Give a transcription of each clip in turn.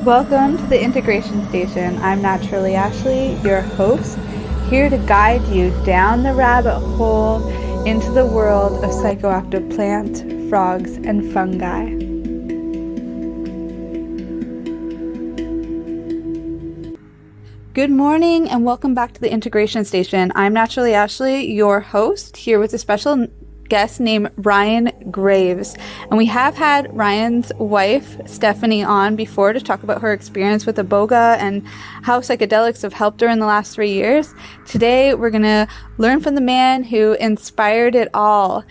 Welcome to the Integration Station. I'm Naturally Ashley, your host, here to guide you down the rabbit hole into the world of psychoactive plants, frogs, and fungi. Good morning and welcome back to the Integration Station. I'm Naturally Ashley, your host, here with a special guest named Ryan Graves. And we have had Ryan's wife, Stephanie, on before to talk about her experience with Iboga and how psychedelics have helped her in the last 3 years. Today, we're going to learn from the man who inspired it all.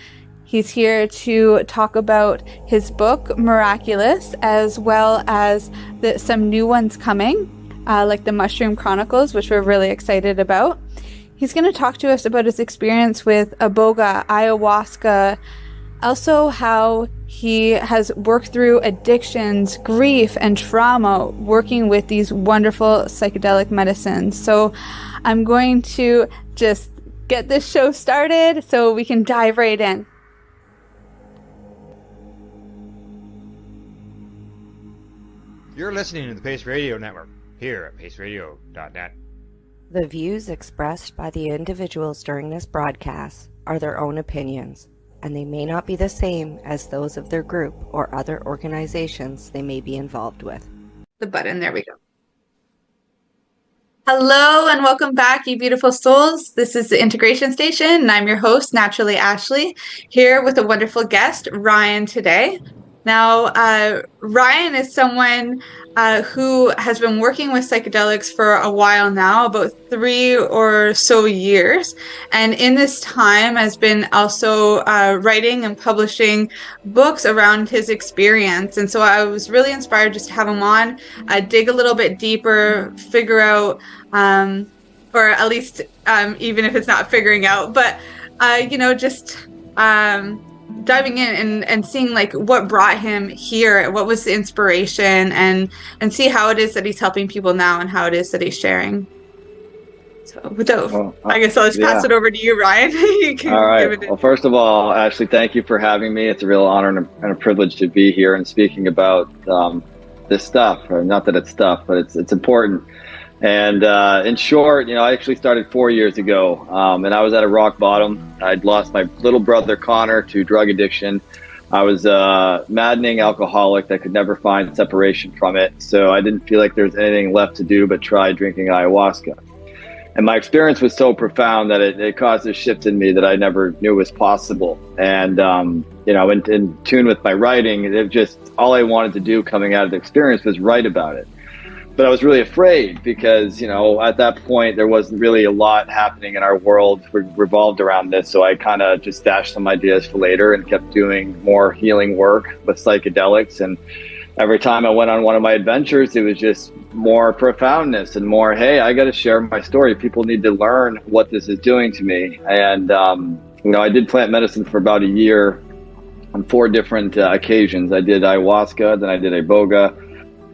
He's here to talk about his book, Miraculous, as well as some new ones coming, like the Mushroom Chronicles, which we're really excited about. He's going to talk to us about his experience with Iboga, Ayahuasca, also how he has worked through addictions, grief, and trauma working with these wonderful psychedelic medicines. So I'm going to just get this show started so we can dive right in. You're listening to the Pace Radio Network here at paceradio.net. The views expressed by the individuals during this broadcast are their own opinions, and they may not be the same as those of their group or other organizations they may be involved with. The button, there we go. Hello and welcome back, you beautiful souls. This is the Integration Station, and I'm your host, Naturally Ashley, here with a wonderful guest, Ryan, today. Now, Ryan is someone who has been working with psychedelics for a while now, about 3 or so years. And in this time has been also writing and publishing books around his experience. And so I was really inspired just to have him on, dig a little bit deeper, figure out, or at least even if it's not figuring out, but, just diving in and seeing like what brought him here, what was the inspiration, and see how it is that he's helping people now and how it is that he's sharing. So I guess I'll just pass it over to you, Ryan. You can all right. Well, first of all, Ashley, thank you for having me. It's a real honor and a privilege to be here and speaking about this stuff. Or not that it's stuff, but it's important. And in short, I actually started 4 years ago, and I was at a rock bottom. I'd lost my little brother, Connor, to drug addiction. I was a maddening alcoholic that could never find separation from it. So I didn't feel like there was anything left to do but try drinking ayahuasca. And my experience was so profound that it caused a shift in me that I never knew was possible. And, in tune with my writing, it just all I wanted to do coming out of the experience was write about it. But I was really afraid because, at that point, there wasn't really a lot happening in our world revolved around this. So I kind of just stashed some ideas for later and kept doing more healing work with psychedelics. And every time I went on one of my adventures, it was just more profoundness and more, hey, I got to share my story. People need to learn what this is doing to me. And, I did plant medicine for about a year on 4 different occasions. I did ayahuasca, then I did Iboga.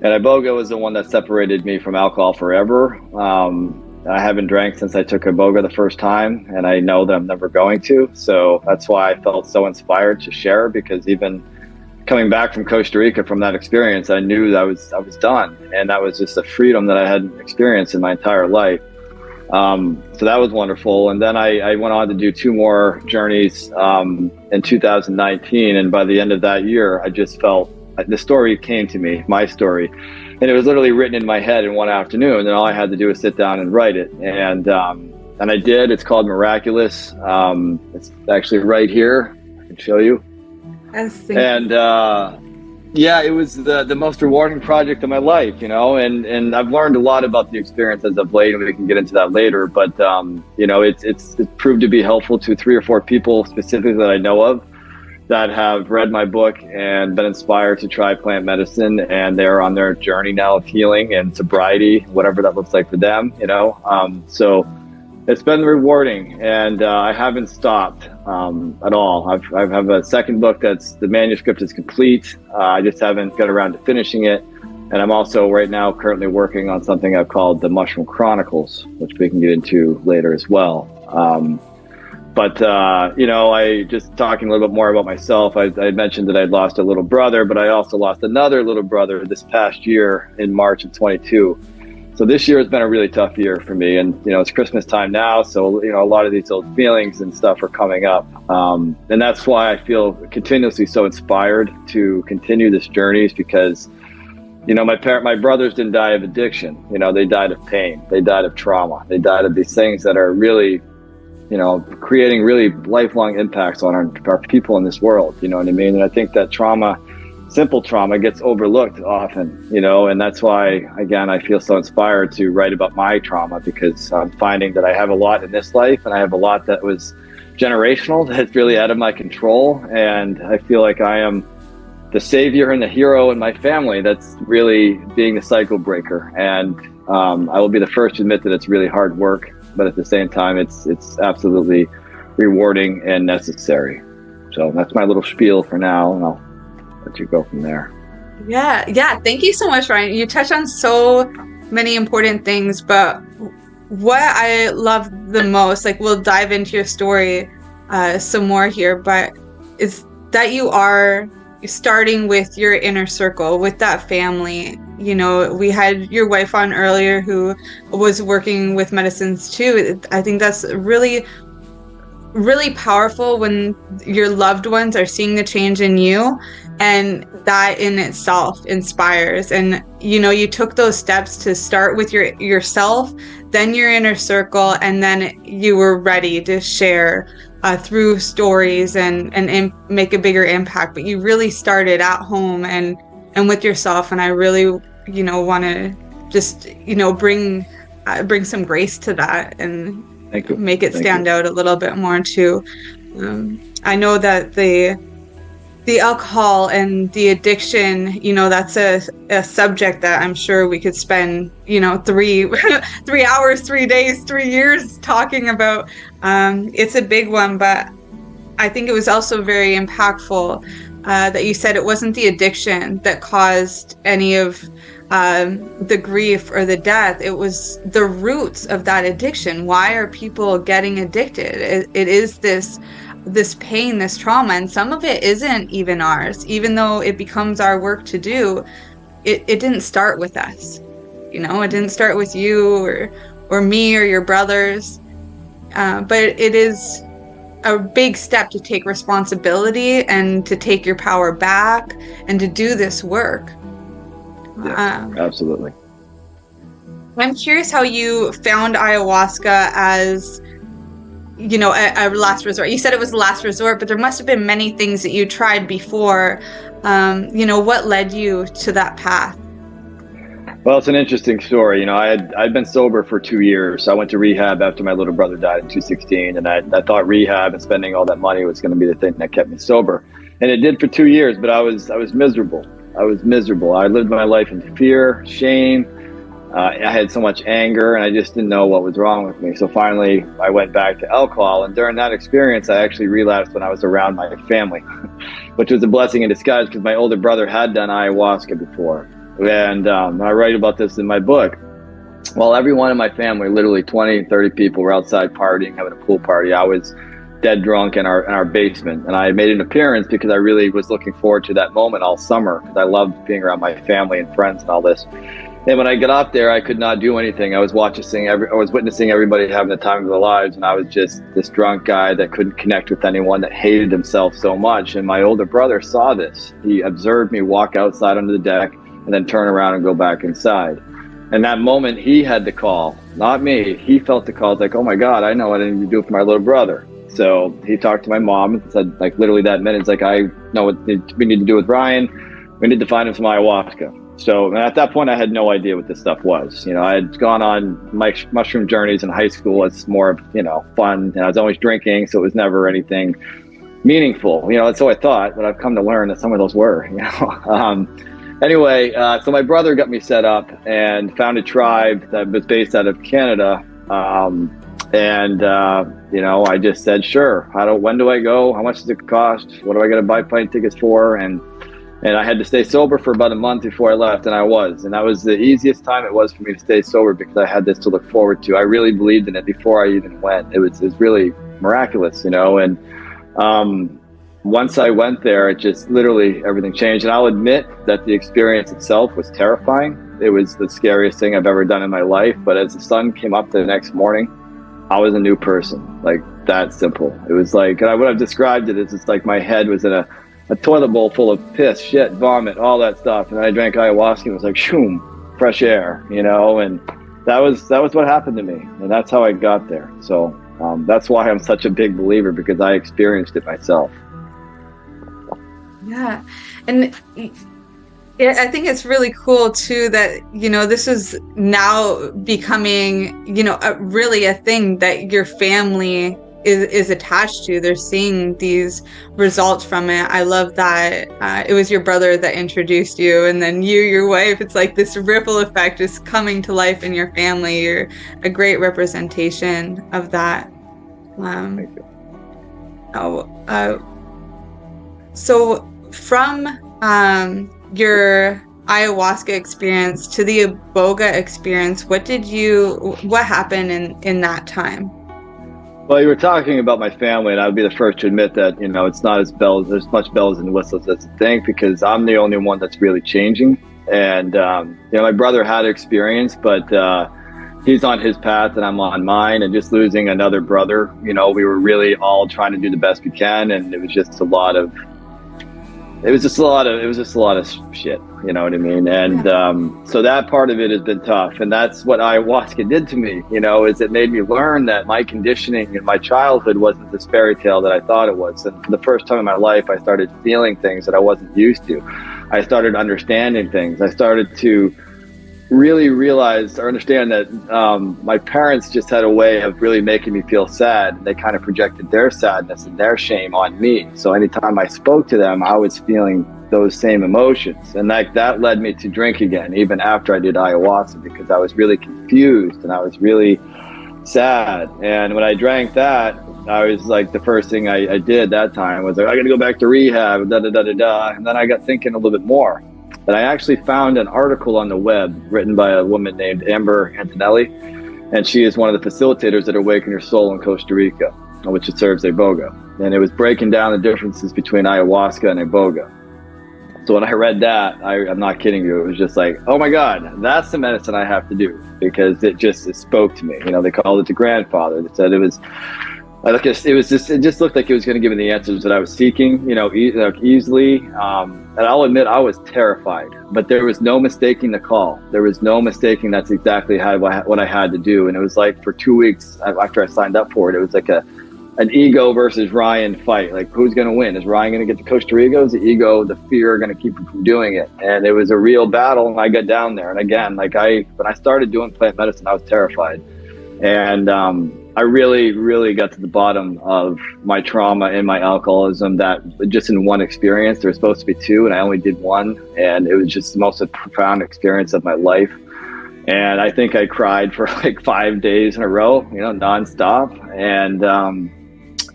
And Iboga was the one that separated me from alcohol forever. I haven't drank since I took Iboga the first time, and I know that I'm never going to. So that's why I felt so inspired to share, because even coming back from Costa Rica from that experience, I knew that I was done. And that was just a freedom that I hadn't experienced in my entire life. So that was wonderful. And then I went on to do 2 more journeys in 2019. And by the end of that year, I just felt the story came to me, my story, and it was literally written in my head in one afternoon. And all I had to do was sit down and write it. And I did. It's called Miraculous. It's actually right here. I can show you. And it was the most rewarding project of my life, and I've learned a lot about the experience as of late, and we can get into that later. But, it's proved to be helpful to 3 or 4 people specifically that I know of, that have read my book and been inspired to try plant medicine, and they're on their journey now of healing and sobriety, whatever that looks like for them, so it's been rewarding, and I haven't stopped at all. I have a second book the manuscript is complete. I just haven't got around to finishing it. And I'm also right now currently working on something I've called the Mushroom Chronicles, which we can get into later as well. But, I just talking a little bit more about myself, I mentioned that I'd lost a little brother, but I also lost another little brother this past year in March of 22. So this year has been a really tough year for me. And, it's Christmas time now. So, a lot of these old feelings and stuff are coming up. And that's why I feel continuously so inspired to continue this journey, is because, my brothers didn't die of addiction. They died of pain. They died of trauma. They died of these things that are really, creating really lifelong impacts on our people in this world, you know what I mean? And I think that simple trauma gets overlooked often, and that's why, again, I feel so inspired to write about my trauma, because I'm finding that I have a lot in this life, and I have a lot that was generational, that's really out of my control. And I feel like I am the savior and the hero in my family that's really being the cycle breaker. And I will be the first to admit that it's really hard work, but at the same time, it's absolutely rewarding and necessary. So that's my little spiel for now, and I'll let you go from there. Yeah. Thank you so much, Ryan. You touched on so many important things, but what I love the most, like, we'll dive into your story some more here, but is that you are starting with your inner circle, with that family. We had your wife on earlier who was working with medicines too. I think that's really, really powerful when your loved ones are seeing the change in you, and that in itself inspires. And you took those steps to start with yourself, then your inner circle, and then you were ready to share through stories and make a bigger impact. But you really started at home and with yourself, and I really want to just bring some grace to that and make it stand out a little bit more too. I know that the alcohol and the addiction, that's a subject that I'm sure we could spend 3 hours, 3 days, 3 years talking about. It's a big one, but I think it was also very impactful that you said it wasn't the addiction that caused any of the grief or the death. It was the roots of that addiction. Why are people getting addicted? It is this pain, this trauma, and some of it isn't even ours. Even though it becomes our work to do, it didn't start with us. It didn't start with you or me or your brothers. But it is a big step to take responsibility and to take your power back and to do this work. Yeah, absolutely. I'm curious how you found ayahuasca as, a last resort. You said it was the last resort, but there must have been many things that you tried before. What led you to that path? Well, it's an interesting story. I'd been sober for 2 years. So I went to rehab after my little brother died in 2016, and I thought rehab and spending all that money was going to be the thing that kept me sober, and it did for 2 years. But I was miserable. I lived my life in fear, shame. I had so much anger, and I just didn't know what was wrong with me. So finally, I went back to alcohol, and during that experience, I actually relapsed when I was around my family, which was a blessing in disguise because my older brother had done ayahuasca before. And I write about this in my book. Well, everyone in my family, literally 20, 30 people, were outside partying, having a pool party. I was dead drunk in our basement, and I made an appearance because I really was looking forward to that moment all summer, because I loved being around my family and friends and all this. And when I got up there, I could not do anything. I was witnessing everybody having the time of their lives, and I was just this drunk guy that couldn't connect with anyone, that hated himself so much. And my older brother saw this. He observed me walk outside onto the deck and then turn around and go back inside. And that moment, he had the call, not me. He felt the call. It's like, oh my God, I know what I need to do for my little brother. So he talked to my mom and said, like, literally that minute, it's like, I know what we need to do with Ryan. We need to find him some ayahuasca. So at that point, I had no idea what this stuff was. I had gone on mushroom journeys in high school. It's more of, fun. And I was always drinking, so it was never anything meaningful. That's how I thought, but I've come to learn that some of those were, Anyway, so my brother got me set up and found a tribe that was based out of Canada. I just said, sure. When do I go? How much does it cost? What do I got to buy plane tickets for? And I had to stay sober for about a month before I left, and I was. And that was the easiest time it was for me to stay sober because I had this to look forward to. I really believed in it before I even went. It was really miraculous, and once I went there, it just literally everything changed. And I'll admit that the experience itself was terrifying. It was the scariest thing I've ever done in my life. But as the sun came up the next morning, I was a new person, like that simple. It was like, and what I've described it as, it's like my head was in a toilet bowl full of piss, shit, vomit, all that stuff. And I drank ayahuasca and it was like, shoom, fresh air, and that was what happened to me. And that's how I got there. So that's why I'm such a big believer, because I experienced it myself. Yeah. And I think it's really cool too that, this is now becoming, really a thing that your family is attached to. They're seeing these results from it. I love that it was your brother that introduced you, and then your wife. It's like this ripple effect is coming to life in your family. You're a great representation of that. Thank you. So from your ayahuasca experience to the Iboga experience, what happened in that time? Well, you were talking about my family, and I would be the first to admit that, it's not as much bells and whistles as you think, because I'm the only one that's really changing. And, my brother had experience, but he's on his path and I'm on mine. And just losing another brother, we were really all trying to do the best we can. And it was just a lot of shit, you know what I mean? And so that part of it has been tough. And that's what ayahuasca did to me, is it made me learn that my conditioning in my childhood wasn't this fairy tale that I thought it was. And for the first time in my life, I started feeling things that I wasn't used to. I started understanding things. I started to really realize or understand that my parents just had a way of really making me feel sad. They kind of projected their sadness and their shame on me. So anytime I spoke to them, I was feeling those same emotions. And that led me to drink again, even after I did ayahuasca, because I was really confused and I was really sad. And when I drank that, I was like, the first thing I did that time was like, I got to go back to rehab, And then I got thinking a little bit more. And I actually found an article on the web written by a woman named Amber Antonelli, and she is one of the facilitators at Awaken Your Soul in Costa Rica, which serves Iboga. And it was breaking down the differences between ayahuasca and Iboga. So when I read that, I'm not kidding you, it was just like, oh my God, that's the medicine I have to do, because it spoke to me. They called it the grandfather. They said it just looked like it was going to give me the answers that I was seeking, easily. And I'll admit I was terrified, but there was no mistaking the call. There was no mistaking that's exactly what I had to do. And it was like for 2 weeks after I signed up for it, it was like an ego versus Ryan fight. Like, who's going to win? Is Ryan going to get to Costa Rica? Is the ego, the fear going to keep him from doing it? And it was a real battle. And I got down there. And again, when I started doing plant medicine, I was terrified. And I really, really got to the bottom of my trauma and my alcoholism, that just in one experience. There was supposed to be two, and I only did one. And it was just the most profound experience of my life. And I think I cried for like 5 days in a row, nonstop. And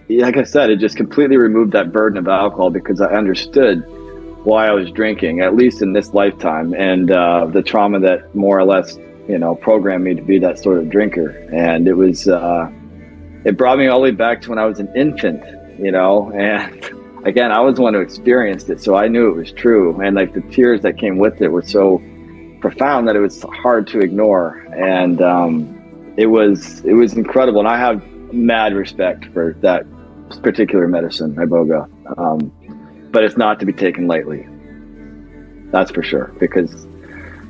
like I said, it just completely removed that burden of alcohol, because I understood why I was drinking, at least in this lifetime, and the trauma that more or less programmed me to be that sort of drinker. And it was, it brought me all the way back to when I was an infant, and again, I was the one who experienced it. So I knew it was true. And like the tears that came with it were so profound that it was hard to ignore. And it was incredible. And I have mad respect for that particular medicine, Iboga. But it's not to be taken lightly. That's for sure, because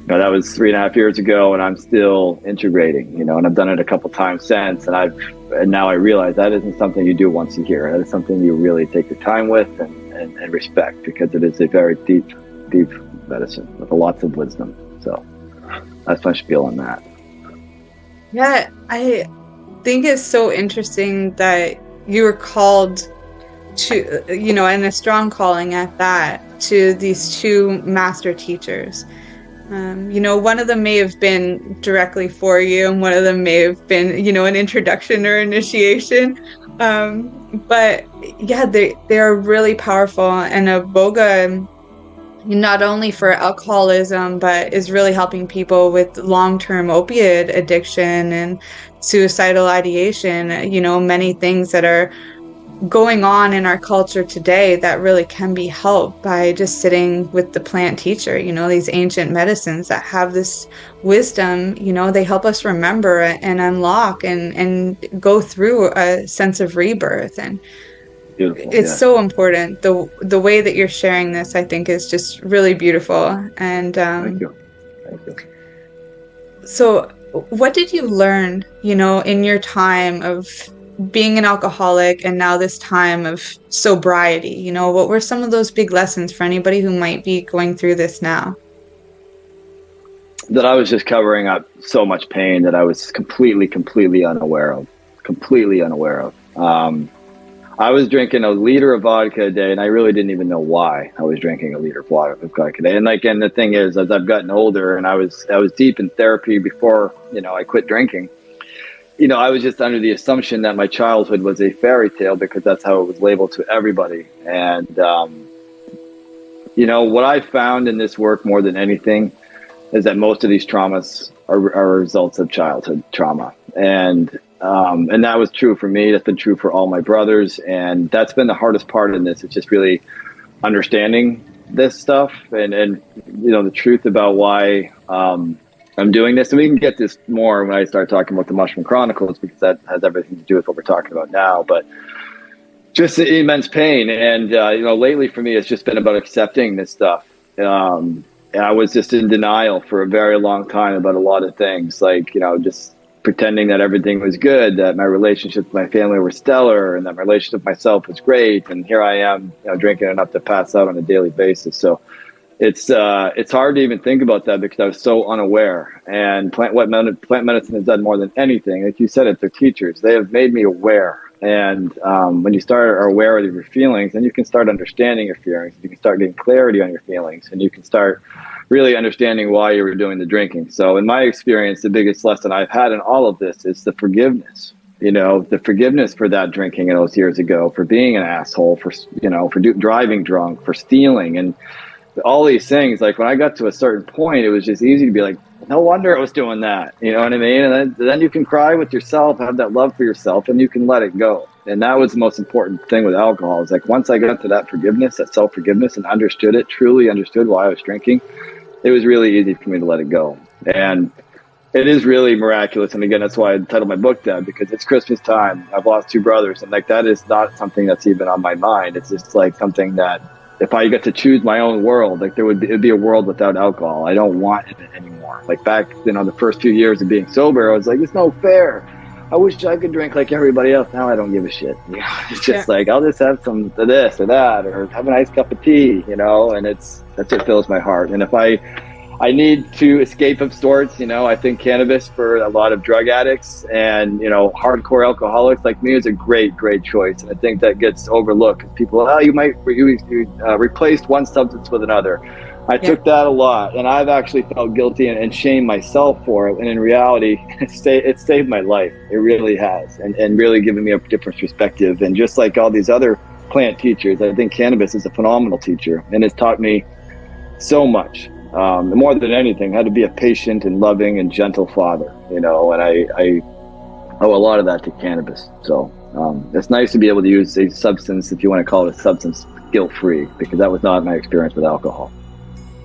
that was 3.5 years ago, and I'm still integrating, and I've done it a couple times since, and now I realize that isn't something you do once a year. That is something you really take your time with and respect, because it is a very deep medicine with lots of wisdom. So that's my spiel on that. Yeah, I think it's so interesting that you were called to, and a strong calling at that, to these two master teachers. One of them may have been directly for you, and one of them may have been, an introduction or initiation. But yeah, they are really powerful. And Iboga, not only for alcoholism, but is really helping people with long-term opiate addiction and suicidal ideation, many things that are going on in our culture today that really can be helped by just sitting with the plant teacher. These ancient medicines that have this wisdom, they help us remember and unlock and go through a sense of rebirth. And beautiful. It's so important. The way that you're sharing this, I think, is just really beautiful. And Thank you. So what did you learn, in your time of being an alcoholic and now this time of sobriety? What were some of those big lessons for anybody who might be going through this now? That I was just covering up so much pain that I was completely unaware of. I was drinking a liter of vodka a day, and I really didn't even know why I was drinking a liter of vodka a day. And the thing is, as I've gotten older, and I was deep in therapy before, I quit drinking. I was just under the assumption that my childhood was a fairy tale because that's how it was labeled to everybody. And, what I found in this work more than anything is that most of these traumas are results of childhood trauma. And that was true for me. That's been true for all my brothers. And that's been the hardest part in this. It's just really understanding this stuff and the truth about why, I'm doing this. And we can get this more when I start talking about the Mushroom Chronicles, because that has everything to do with what we're talking about now. But just the immense pain. And, lately for me, it's just been about accepting this stuff. And I was just in denial for a very long time about a lot of things, like, just pretending that everything was good, that my relationship with my family were stellar, and that my relationship with myself was great. And here I am, drinking enough to pass out on a daily basis. So it's hard to even think about that because I was so unaware. And plant medicine has done more than anything. Like you said, it's their teachers. They have made me aware. And when you are aware of your feelings, then you can start understanding your feelings. You can start getting clarity on your feelings, and you can start really understanding why you were doing the drinking. So in my experience, the biggest lesson I've had in all of this is the forgiveness. The forgiveness for that drinking those years ago, for being an asshole, for driving drunk, for stealing, and all these things. Like when I got to a certain point, it was just easy to be like, no wonder I was doing that. You know what I mean? And then you can cry with yourself, have that love for yourself, and you can let it go. And that was the most important thing with alcohol. Is like once I got to that forgiveness, that self-forgiveness, and understood it, truly understood why I was drinking, it was really easy for me to let it go. And it is really miraculous. And again, that's why I titled my book that, because it's Christmas time. I've lost 2 brothers, and like that is not something that's even on my mind. It's just like something that if I get to choose my own world, like it'd be a world without alcohol. I don't want it anymore. Like back, the first few years of being sober, I was like, it's no fair. I wish I could drink like everybody else. Now I don't give a shit. It's just like, I'll just have some of this or that, or have a nice cup of tea, and that's what fills my heart. And if I need to escape of sorts, I think cannabis for a lot of drug addicts and, hardcore alcoholics like me is a great, great choice. And I think that gets overlooked. People, you replaced one substance with another. I took that a lot, and I've actually felt guilty and shamed myself for it. And in reality, it saved my life. It really has, and really given me a different perspective. And just like all these other plant teachers, I think cannabis is a phenomenal teacher, and it's taught me so much. More than anything, how to be a patient and loving and gentle father, and I owe a lot of that to cannabis. So it's nice to be able to use a substance, if you want to call it a substance, guilt-free, because that was not my experience with alcohol.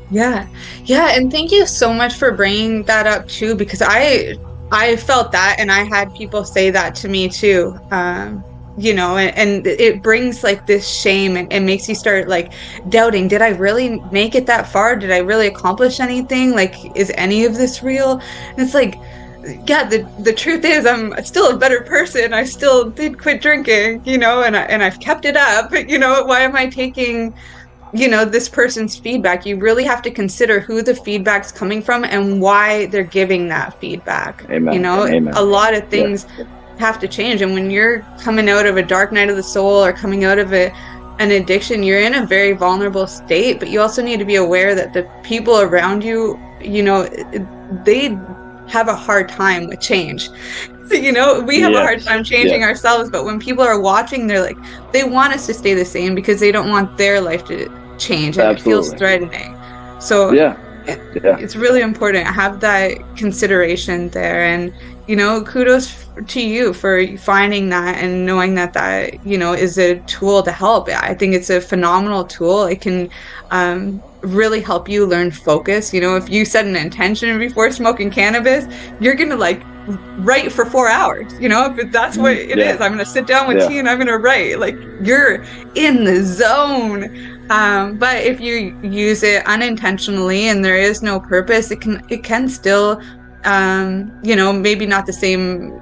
Yeah, and thank you so much for bringing that up too, because I felt that, and I had people say that to me too. And it brings like this shame and makes you start like doubting, did I really make it that far? Did I really accomplish anything? Like, is any of this real? And it's like, yeah, the truth is I'm still a better person. I still did quit drinking, and I've kept it up. Why am I taking, this person's feedback? You really have to consider who the feedback's coming from and why they're giving that feedback. Amen. Amen. A lot of things have to change. And when you're coming out of a dark night of the soul or coming out of an addiction, you're in a very vulnerable state, but you also need to be aware that the people around you, they have a hard time with change. So, we have a hard time changing ourselves, but when people are watching, they're like, they want us to stay the same because they don't want their life to change and Absolutely. it feels threatening. So it's really important to have that consideration there. And, you know, kudos to you for finding that and knowing that that, you know, is a tool to help. I think it's a phenomenal tool. It can really help you learn focus. You know, if you set an intention before smoking cannabis, you're going to like write for 4 hours, you know, if that's what it is. I'm going to sit down with tea and I'm going to write. Like, you're in the zone. But if you use it unintentionally and there is no purpose, it can still, you know, maybe not the same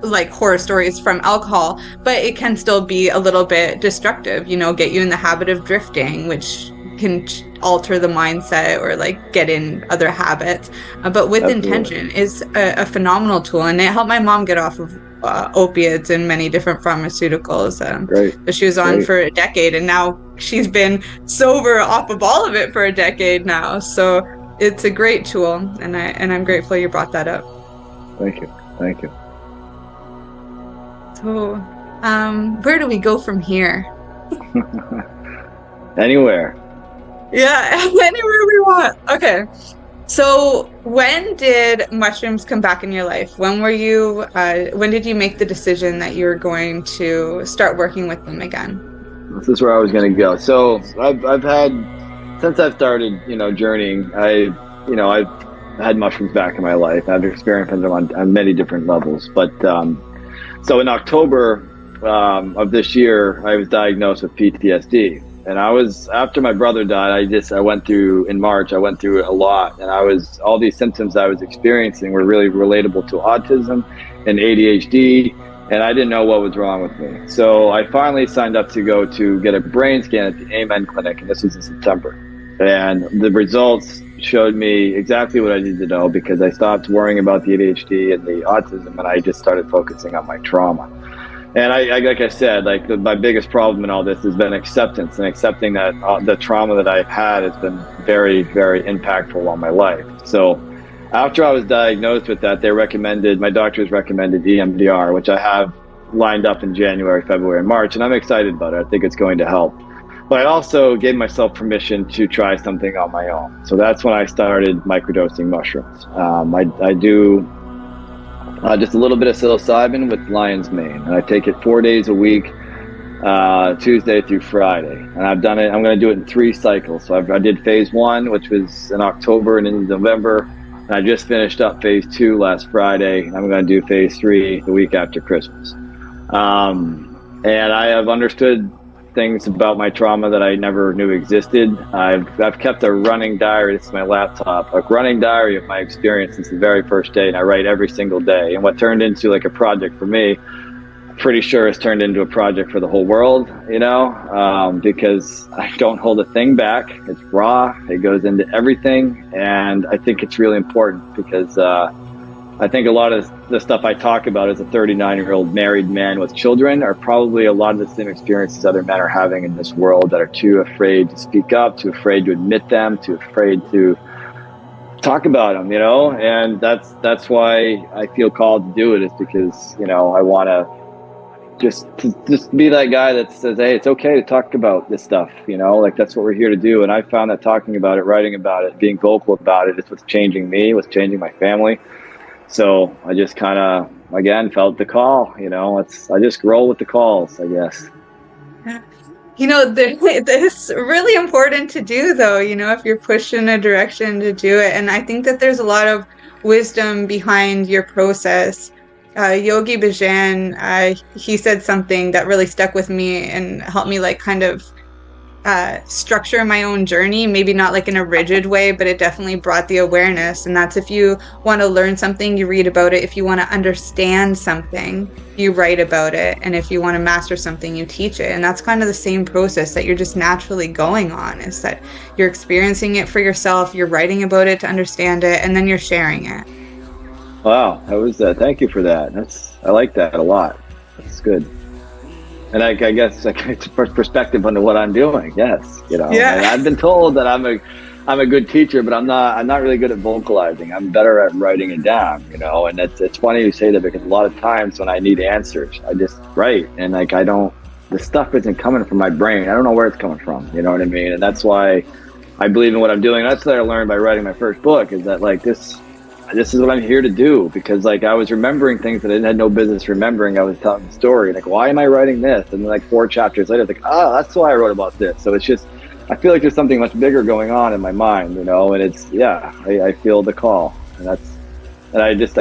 like horror stories from alcohol, but it can still be a little bit destructive, you know, get you in the habit of drifting, which can alter the mindset or like get in other habits. But with intention is a phenomenal tool, and it helped my mom get off of opiates and many different pharmaceuticals. But she was on for a decade, and now she's been sober off of all of it for a decade now. So it's a great tool, and I'm grateful you brought that up. Thank you. So where do we go from here? Anywhere. Yeah, anywhere we want. Okay. So when did mushrooms come back in your life? When were you, when did you make the decision that you were going to start working with them again? This is where I was going to go. So I've had, since I've started, you know, journeying, I've had mushrooms back in my life. I've experienced them on many different levels. But so in October of this year, I was diagnosed with PTSD. And after my brother died, I went through a lot. And all these symptoms I was experiencing were really relatable to autism and ADHD. And I didn't know what was wrong with me. So I finally signed up to go to get a brain scan at the Amen Clinic. And this was in September. And the results showed me exactly what I needed to know, because I stopped worrying about the ADHD and the autism, and I just started focusing on my trauma. And I like I said, like my biggest problem in all this has been acceptance, and accepting that the trauma that I've had has been very, very impactful on my life. So after I was diagnosed with that, my doctors recommended EMDR, which I have lined up in January, February, and March, and I'm excited about it. I think it's going to help. But I also gave myself permission to try something on my own. So that's when I started microdosing mushrooms. I do just a little bit of psilocybin with lion's mane, and I take it 4 days a week, Tuesday through Friday. And I've done it, I'm going to do it in 3 cycles. So I did phase 1, which was in October and in November. And I just finished up phase 2 last Friday. And I'm going to do phase 3 the week after Christmas. And I have understood things about my trauma that I never knew existed. I've kept a running diary. This is my laptop, a running diary of my experience since the very first day, and I write every single day. And what turned into like a project for me, pretty sure has turned into a project for the whole world, you know, because I don't hold a thing back. It's raw. It goes into everything, and I think it's really important because I think a lot of the stuff I talk about as a 39-year-old married man with children are probably a lot of the same experiences other men are having in this world, that are too afraid to speak up, too afraid to admit them, too afraid to talk about them, you know. And that's why I feel called to do it, is because, you know, I want to just be that guy that says, hey, it's okay to talk about this stuff, you know, like that's what we're here to do. And I found that talking about it, writing about it, being vocal about it is what's changing me, what's changing my family. So I just kind of, again, felt the call, you know, I just roll with the calls, I guess. You know, it's really important to do, though, you know, if you're pushed in a direction to do it. And I think that there's a lot of wisdom behind your process. Yogi Bhajan, he said something that really stuck with me and helped me like kind of structure my own journey, maybe not like in a rigid way, but it definitely brought the awareness. And that's, if you want to learn something, you read about it. If you want to understand something, you write about it. And if you want to master something, you teach it. And that's kind of the same process that you're just naturally going on, is that you're experiencing it for yourself, you're writing about it to understand it, and then you're sharing it. Wow, that was thank you for that. I like that a lot. That's good. And I guess it's a perspective onto what I'm doing. Yes, you know. Yeah. And I've been told that I'm a good teacher, but I'm not really good at vocalizing. I'm better at writing it down, you know. And it's funny you say that, because a lot of times when I need answers, I just write, and like I don't the stuff isn't coming from my brain. I don't know where it's coming from. You know what I mean? And that's why I believe in what I'm doing. That's what I learned by writing my first book, is that like this is what I'm here to do, because like I was remembering things that I had no business remembering. I was telling the story, like, why am I writing this? And then like 4 chapters later, it's like, that's why I wrote about this. So it's just, I feel like there's something much bigger going on in my mind, you know, and it's, I feel the call, and I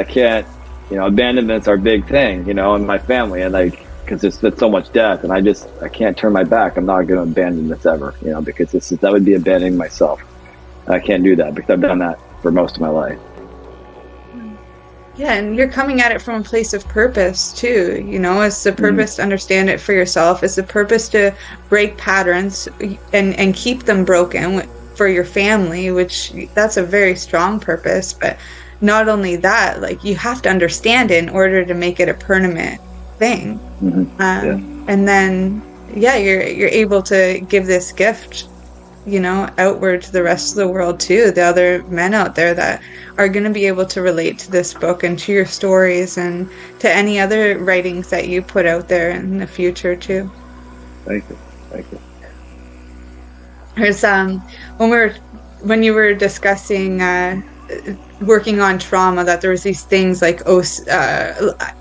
can't, you know, abandonment's our big thing, you know, in my family, and like, because there's been so much death, and I can't turn my back. I'm not going to abandon this ever, you know, because that would be abandoning myself. And I can't do that because I've done that for most of my life. Yeah, and you're coming at it from a place of purpose too, you know. It's the purpose to understand it for yourself. It's the purpose to break patterns and keep them broken for your family, which that's a very strong purpose. But not only that, like, you have to understand it in order to make it a permanent thing. And then you're able to give this gift, you know, outward to the rest of the world too, the other men out there that are going to be able to relate to this book and to your stories and to any other writings that you put out there in the future too. Thank you. There's when you were discussing working on trauma, that there was these things like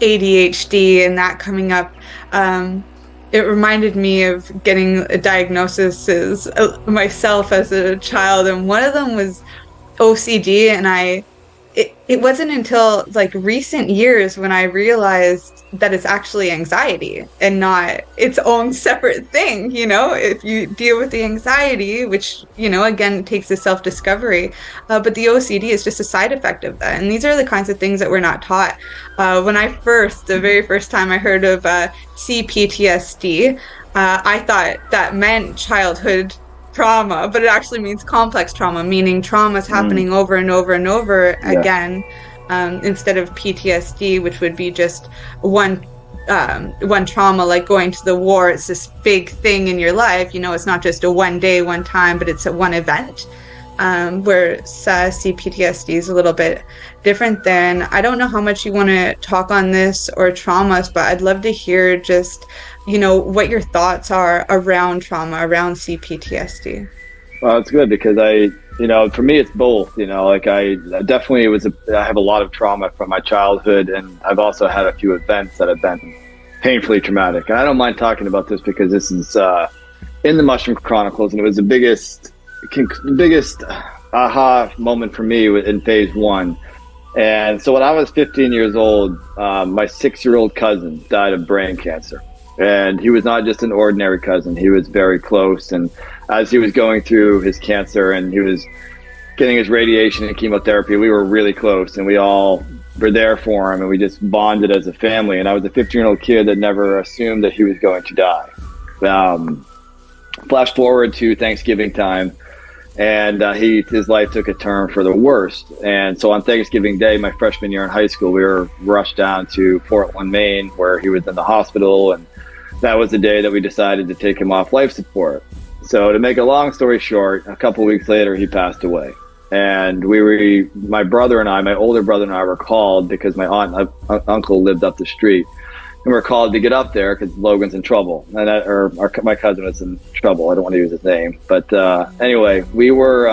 ADHD and that coming up. It reminded me of getting diagnoses myself as a child, and one of them was OCD, and it wasn't until like recent years when I realized that it's actually anxiety and not its own separate thing. You know, if you deal with the anxiety, which, you know, again, takes a self-discovery, but the OCD is just a side effect of that. And these are the kinds of things that we're not taught. When the very first time I heard of PTSD, I thought that meant childhood trauma, but it actually means complex trauma, meaning trauma is happening over and over and over again, instead of PTSD, which would be just one trauma, like going to the war. It's this big thing in your life, you know. It's not just a one day, one time, but it's a one event. Where CPTSD is a little bit different. Then I don't know how much you want to talk on this or traumas, but I'd love to hear just, you know, what your thoughts are around trauma, around CPTSD. Well, it's good because for me, it's both, you know, like I definitely I have a lot of trauma from my childhood, and I've also had a few events that have been painfully traumatic. And I don't mind talking about this because this is in the Mushroom Chronicles, and it was the biggest aha moment for me in phase 1. And so when I was 15 years old, my 6-year-old cousin died of brain cancer. And he was not just an ordinary cousin. He was very close. And as he was going through his cancer and he was getting his radiation and chemotherapy, we were really close, and we all were there for him, and we just bonded as a family. And I was a 15-year-old kid that never assumed that he was going to die. Flash forward to Thanksgiving time, and his life took a turn for the worst. And so on Thanksgiving Day, my freshman year in high school, we were rushed down to Portland, Maine, where he was in the hospital, and that was the day that we decided to take him off life support. So to make a long story short, a couple weeks later, he passed away. And my older brother and I were called because my aunt and uncle lived up the street. And we're called to get up there because Logan's in trouble, and my cousin was in trouble. I don't want to use his name, but anyway, we were.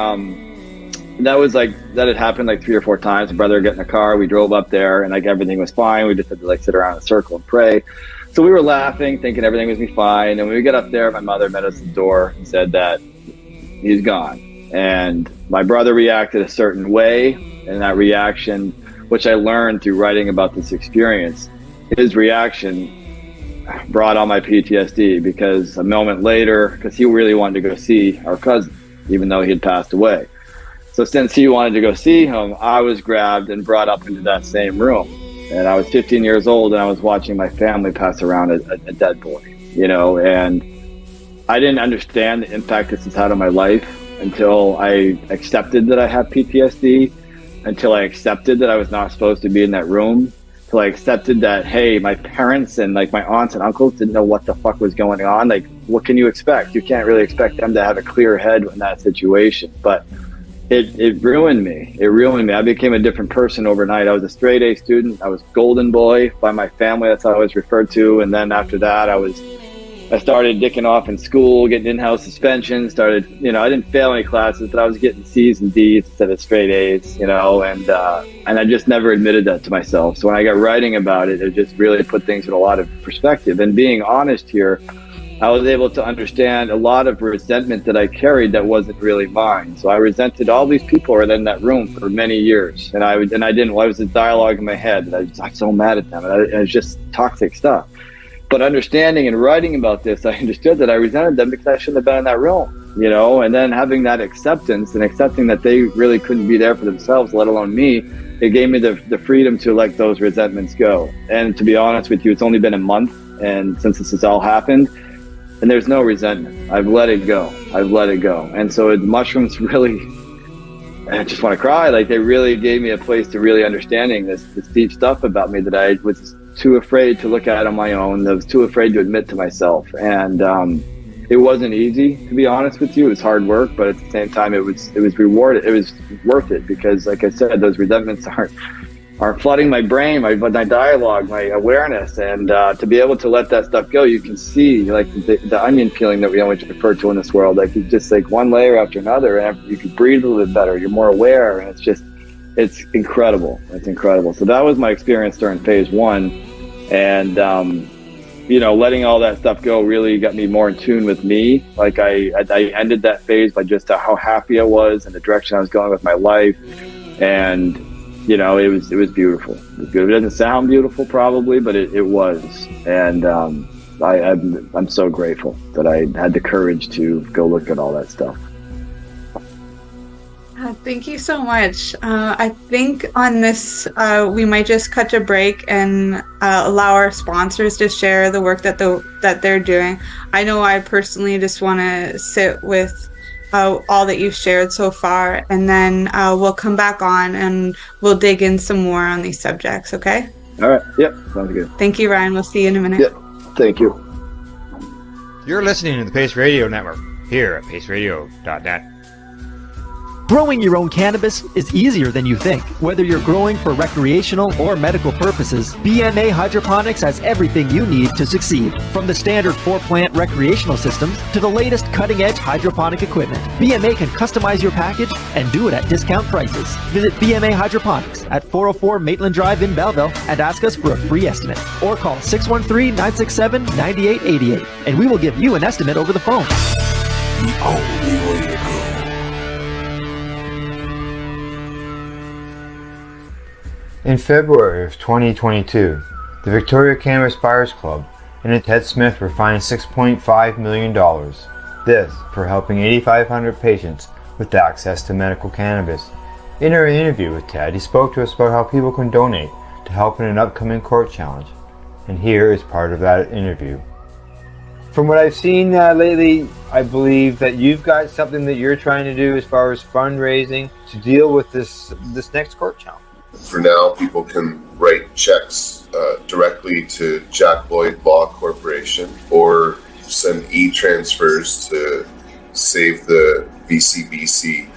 That had happened like 3 or 4 times. My brother got in the car, we drove up there, and like everything was fine. We just had to like sit around in a circle and pray. So we were laughing, thinking everything was gonna be fine. And when we got up there, my mother met us at the door and said that he's gone. And my brother reacted a certain way, and that reaction, which I learned through writing about this experience, his reaction brought on my PTSD, because a moment later, because he really wanted to go see our cousin, even though he had passed away. So since he wanted to go see him, I was grabbed and brought up into that same room. And I was 15 years old, and I was watching my family pass around a dead boy, you know, and I didn't understand the impact this has had on my life until I accepted that I have PTSD, until I accepted that I was not supposed to be in that room, till I accepted that, hey, my parents and like my aunts and uncles didn't know what the fuck was going on. Like, what can you expect? You can't really expect them to have a clear head in that situation. But it ruined me. It ruined me. I became a different person overnight. I was a straight A student. I was golden boy by my family. That's how I was referred to. And then after that, I was I started dicking off in school, getting in-house suspension, I didn't fail any classes, but I was getting C's and D's instead of straight A's, and I just never admitted that to myself. So when I got writing about it, it just really put things in a lot of perspective. And being honest here, I was able to understand a lot of resentment that I carried that wasn't really mine. So I resented all these people who were in that room for many years. And I was a dialogue in my head. And I was like so mad at them. And it was just toxic stuff. But understanding and writing about this, I understood that I resented them because I shouldn't have been in that room, and then having that acceptance and accepting that they really couldn't be there for themselves, let alone me, it gave me the freedom to let those resentments go. And to be honest with you, it's only been a month, and since this has all happened, and there's no resentment. I've let it go. And so the mushrooms really, I just want to cry. Like, they really gave me a place to really understanding this deep stuff about me that I was too afraid to look at on my own. I was too afraid to admit to myself. And it wasn't easy, to be honest with you. It was hard work, but at the same time, it was rewarded. It was worth it because, like I said, those resentments aren't flooding my brain, my dialogue, my awareness. And to be able to let that stuff go, you can see like the onion peeling that we always refer to in this world. Like, it's just like one layer after another, and you can breathe a little bit better. You're more aware, and it's incredible. It's incredible. So that was my experience during phase 1. And, letting all that stuff go really got me more in tune with me. Like, I ended that phase by just how happy I was and the direction I was going with my life. And, it was beautiful. It was good. It doesn't sound beautiful probably, but it was. And I'm so grateful that I had the courage to go look at all that stuff. Thank you so much. I think on this, we might just cut a break and allow our sponsors to share the work that they're doing. I know I personally just want to sit with all that you've shared so far, and then we'll come back on and we'll dig in some more on these subjects, okay? All right. Yep. Sounds good. Thank you, Ryan. We'll see you in a minute. Yep. Thank you. You're listening to the Pace Radio Network here at paceradio.net. Growing your own cannabis is easier than you think. Whether you're growing for recreational or medical purposes, BMA Hydroponics has everything you need to succeed. From the standard 4-plant recreational systems to the latest cutting-edge hydroponic equipment, BMA can customize your package and do it at discount prices. Visit BMA Hydroponics at 404 Maitland Drive in Belleville and ask us for a free estimate. Or call 613-967-9888 and we will give you an estimate over the phone. The only way to go. In February of 2022, the Victoria Cannabis Buyers Club and Ted Smith were fined $6.5 million. This for helping 8,500 patients with access to medical cannabis. In our interview with Ted, he spoke to us about how people can donate to help in an upcoming court challenge. And here is part of that interview. From what I've seen lately, I believe that you've got something that you're trying to do as far as fundraising to deal with this next court challenge. For now, people can write checks directly to Jack Lloyd Law Corporation or send e-transfers to savethebcbc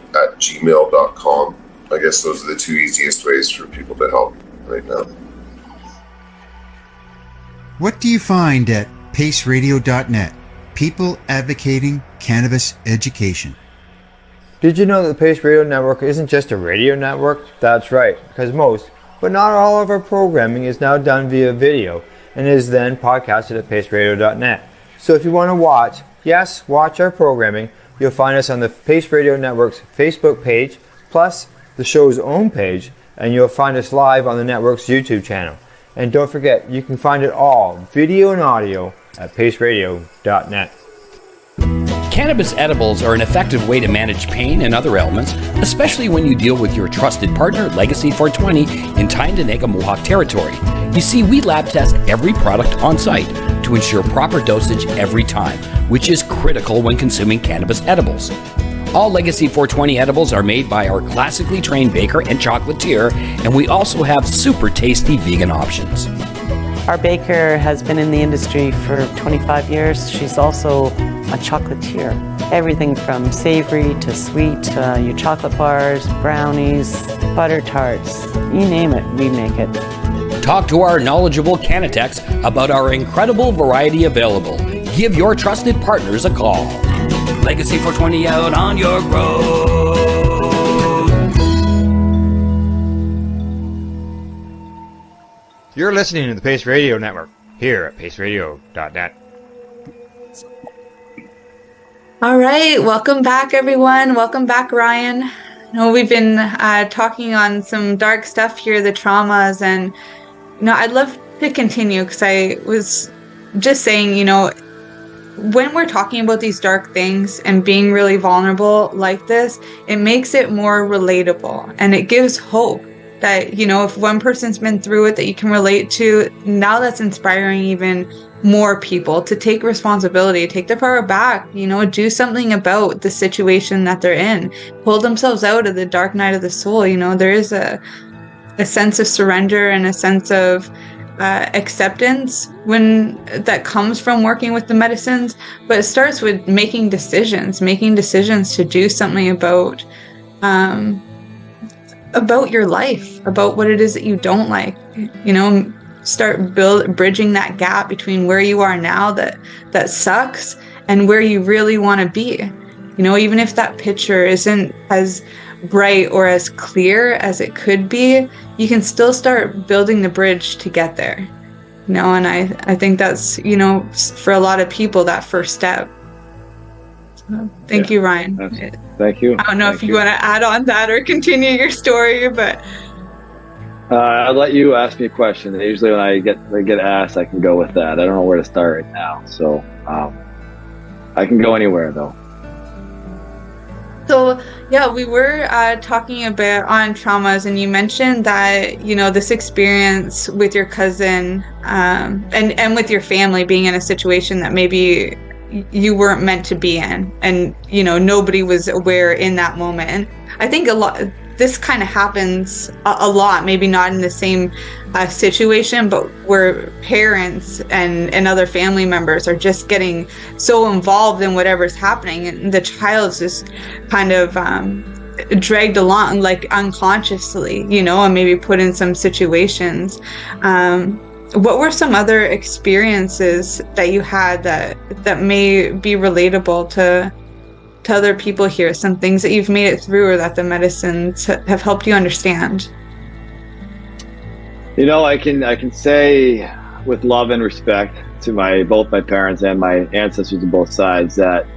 at gmail.com. I guess those are the two easiest ways for people to help right now. What do you find at paceradio.net? People advocating cannabis education. Did you know that the Pace Radio Network isn't just a radio network? That's right, because most, but not all of our programming is now done via video and is then podcasted at paceradio.net. So if you want to watch our programming, you'll find us on the Pace Radio Network's Facebook page, plus the show's own page, and you'll find us live on the network's YouTube channel. And don't forget, you can find it all, video and audio, at paceradio.net. Cannabis edibles are an effective way to manage pain and other ailments, especially when you deal with your trusted partner, Legacy 420, in Tyendinaga Mohawk territory. You see, we lab test every product on site to ensure proper dosage every time, which is critical when consuming cannabis edibles. All Legacy 420 edibles are made by our classically trained baker and chocolatier, and we also have super tasty vegan options. Our baker has been in the industry for 25 years. She's also a chocolatier. Everything from savory to sweet, your chocolate bars, brownies, butter tarts, you name it, we make it. Talk to our knowledgeable Cannatex about our incredible variety available. give your trusted partners a call. Legacy 420 out on your road. You're listening to the Pace Radio Network here at paceradio.net. All right, welcome back, everyone. Welcome back, Ryan. I know we've been talking on some dark stuff here, the traumas, and I'd love to continue because I was just saying, when we're talking about these dark things and being really vulnerable like this, it makes it more relatable and it gives hope that, if one person's been through it that you can relate to, now that's inspiring even more people to take responsibility, take their power back, do something about the situation that they're in, pull themselves out of the dark night of the soul. There is a sense of surrender and a sense of acceptance that comes from working with the medicines, but it starts with making decisions to do something about your life, about what it is that you don't like. Start bridging that gap between where you are now that sucks and where you really want to be. Even if that picture isn't as bright or as clear as it could be, you can still start building the bridge to get there. And I think that's, for a lot of people, that first step. So, thank you, Ryan. Thank you. I don't know if you want to add on that or continue your story, but I'll let you ask me a question. Usually when I get asked, I can go with that. I don't know where to start right now, so I can go anywhere though. So yeah, we were talking a bit on traumas, and you mentioned that this experience with your cousin and with your family being in a situation that maybe you weren't meant to be in, and nobody was aware in that moment. And I think this kind of happens a lot, maybe not in the same situation, but where parents and other family members are just getting so involved in whatever's happening, and the child's just kind of dragged along, like unconsciously, and maybe put in some situations. What were some other experiences that you had that may be relatable to other people here? Some things that you've made it through, or that the medicines have helped you understand? I can say with love and respect to both my parents and my ancestors on both sides that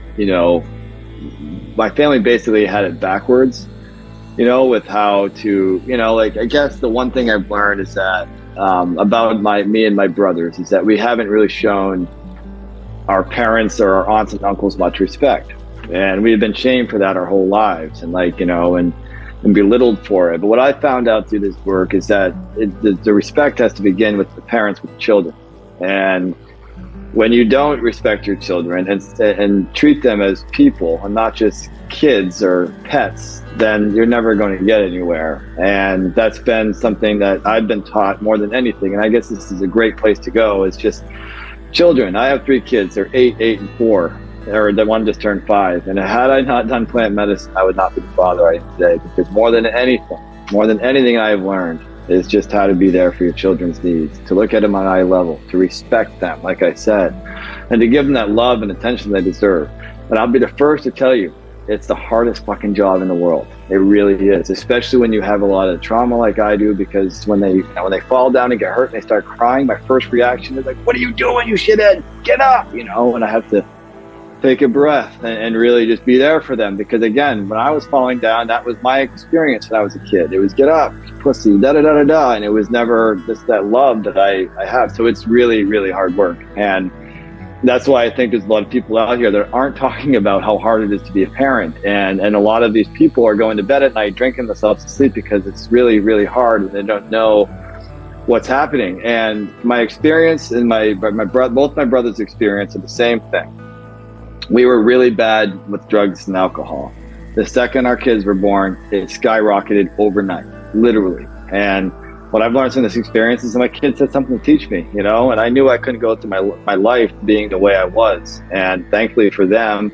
my family basically had it backwards, with how to, I guess the one thing I've learned is that about me and my brothers is that we haven't really shown our parents or our aunts and uncles much respect, and we've been shamed for that our whole lives, and and belittled for it. But what I found out through this work is that the respect has to begin with the parents, with the children. And when you don't respect your children and treat them as people and not just kids or pets, then you're never going to get anywhere. And that's been something that I've been taught more than anything. And I guess this is a great place to go. It's just children. I have 3 kids. They're 8, and 4. Or the one just turned 5. And had I not done plant medicine, I would not be the father I am today. Because more than anything I've learned is just how to be there for your children's needs, to look at them on eye level, to respect them, like I said, and to give them that love and attention they deserve. And I'll be the first to tell you, it's the hardest fucking job in the world. It really is, especially when you have a lot of trauma like I do, because when they fall down and get hurt and they start crying, my first reaction is like, what are you doing, you shithead? Get up, and I have to take a breath and really just be there for them. Because again, when I was falling down, that was my experience when I was a kid. It was get up, pussy, da-da-da-da-da. And it was never just that love that I have. So it's really, really hard work. And that's why I think there's a lot of people out here that aren't talking about how hard it is to be a parent. And a lot of these people are going to bed at night drinking themselves to sleep because it's really, really hard and they don't know what's happening. And my experience and both my brothers' experience are the same thing. We were really bad with drugs and alcohol. The second our kids were born, it skyrocketed overnight, literally. And what I've learned from this experience is that my kids had something to teach me, and I knew I couldn't go through my life being the way I was. And thankfully for them,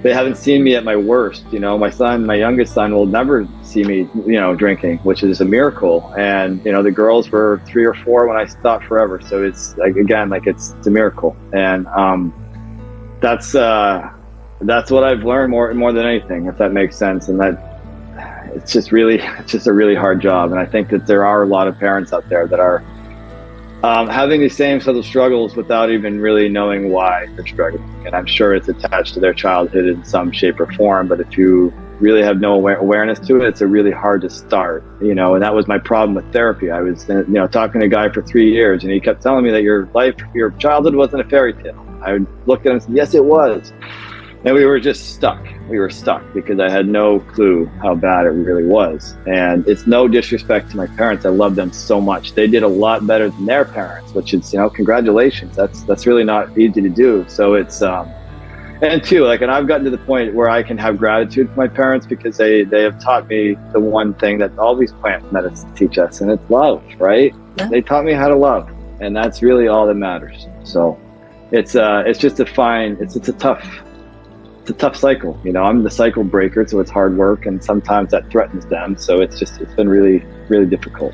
they haven't seen me at my worst. My youngest son will never see me, drinking, which is a miracle. And, the girls were 3 or 4 when I stopped forever. So it's it's a miracle. And, that's what I've learned more than anything, if that makes sense. And that it's just a really hard job. And I think that there are a lot of parents out there that are having the same sort of struggles without even really knowing why they're struggling. And I'm sure it's attached to their childhood in some shape or form, but if you really have no awareness to it, it's really hard to start, and that was my problem with therapy. I was, talking to a guy for 3 years, and he kept telling me that your childhood wasn't a fairy tale. I would look at him and say, yes, it was. And we were just stuck. We were stuck because I had no clue how bad it really was. And it's no disrespect to my parents. I love them so much. They did a lot better than their parents, which is, congratulations. That's really not easy to do. So it's, and two, and I've gotten to the point where I can have gratitude for my parents because they have taught me the one thing that all these plant medicines teach us, and it's love, right? Yeah. They taught me how to love, and that's really all that matters. So it's just it's a tough cycle. I'm the cycle breaker, so it's hard work, and sometimes that threatens them. So it's been really, really difficult.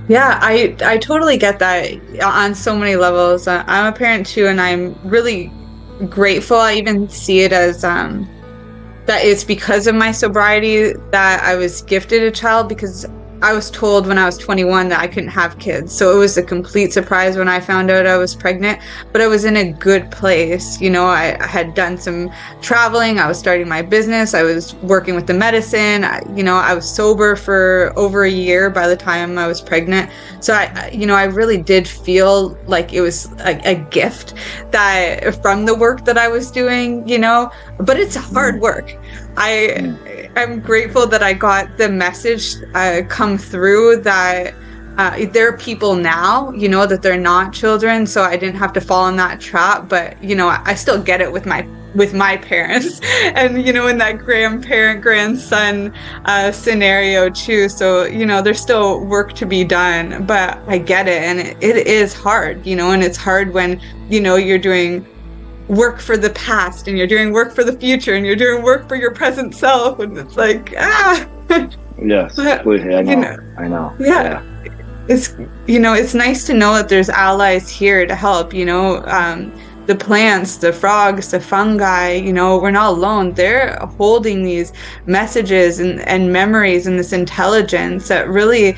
Yeah, I totally get that on so many levels. I'm a parent too, and I'm really grateful. I even see it as that it's because of my sobriety that I was gifted a child, because I was told when I was 21 that I couldn't have kids. So it was a complete surprise when I found out I was pregnant, but I was in a good place. I had done some traveling. I was starting my business. I was working with the medicine. I was sober for over a year by the time I was pregnant. So I really did feel like it was a gift that from the work that I was doing, but it's hard work. I'm grateful that I got the message come through that there are people now, that they're not children, so I didn't have to fall in that trap. But I still get it with my parents, and in that grandson scenario too. So there's still work to be done, but I get it, and it is hard, and it's hard when you're doing work for the past and you're doing work for the future and you're doing work for your present self, and it's like yes, I know. Yeah. It's nice to know that there's allies here to help. The plants, the frogs, the fungi, we're not alone. They're holding these messages and memories and this intelligence that really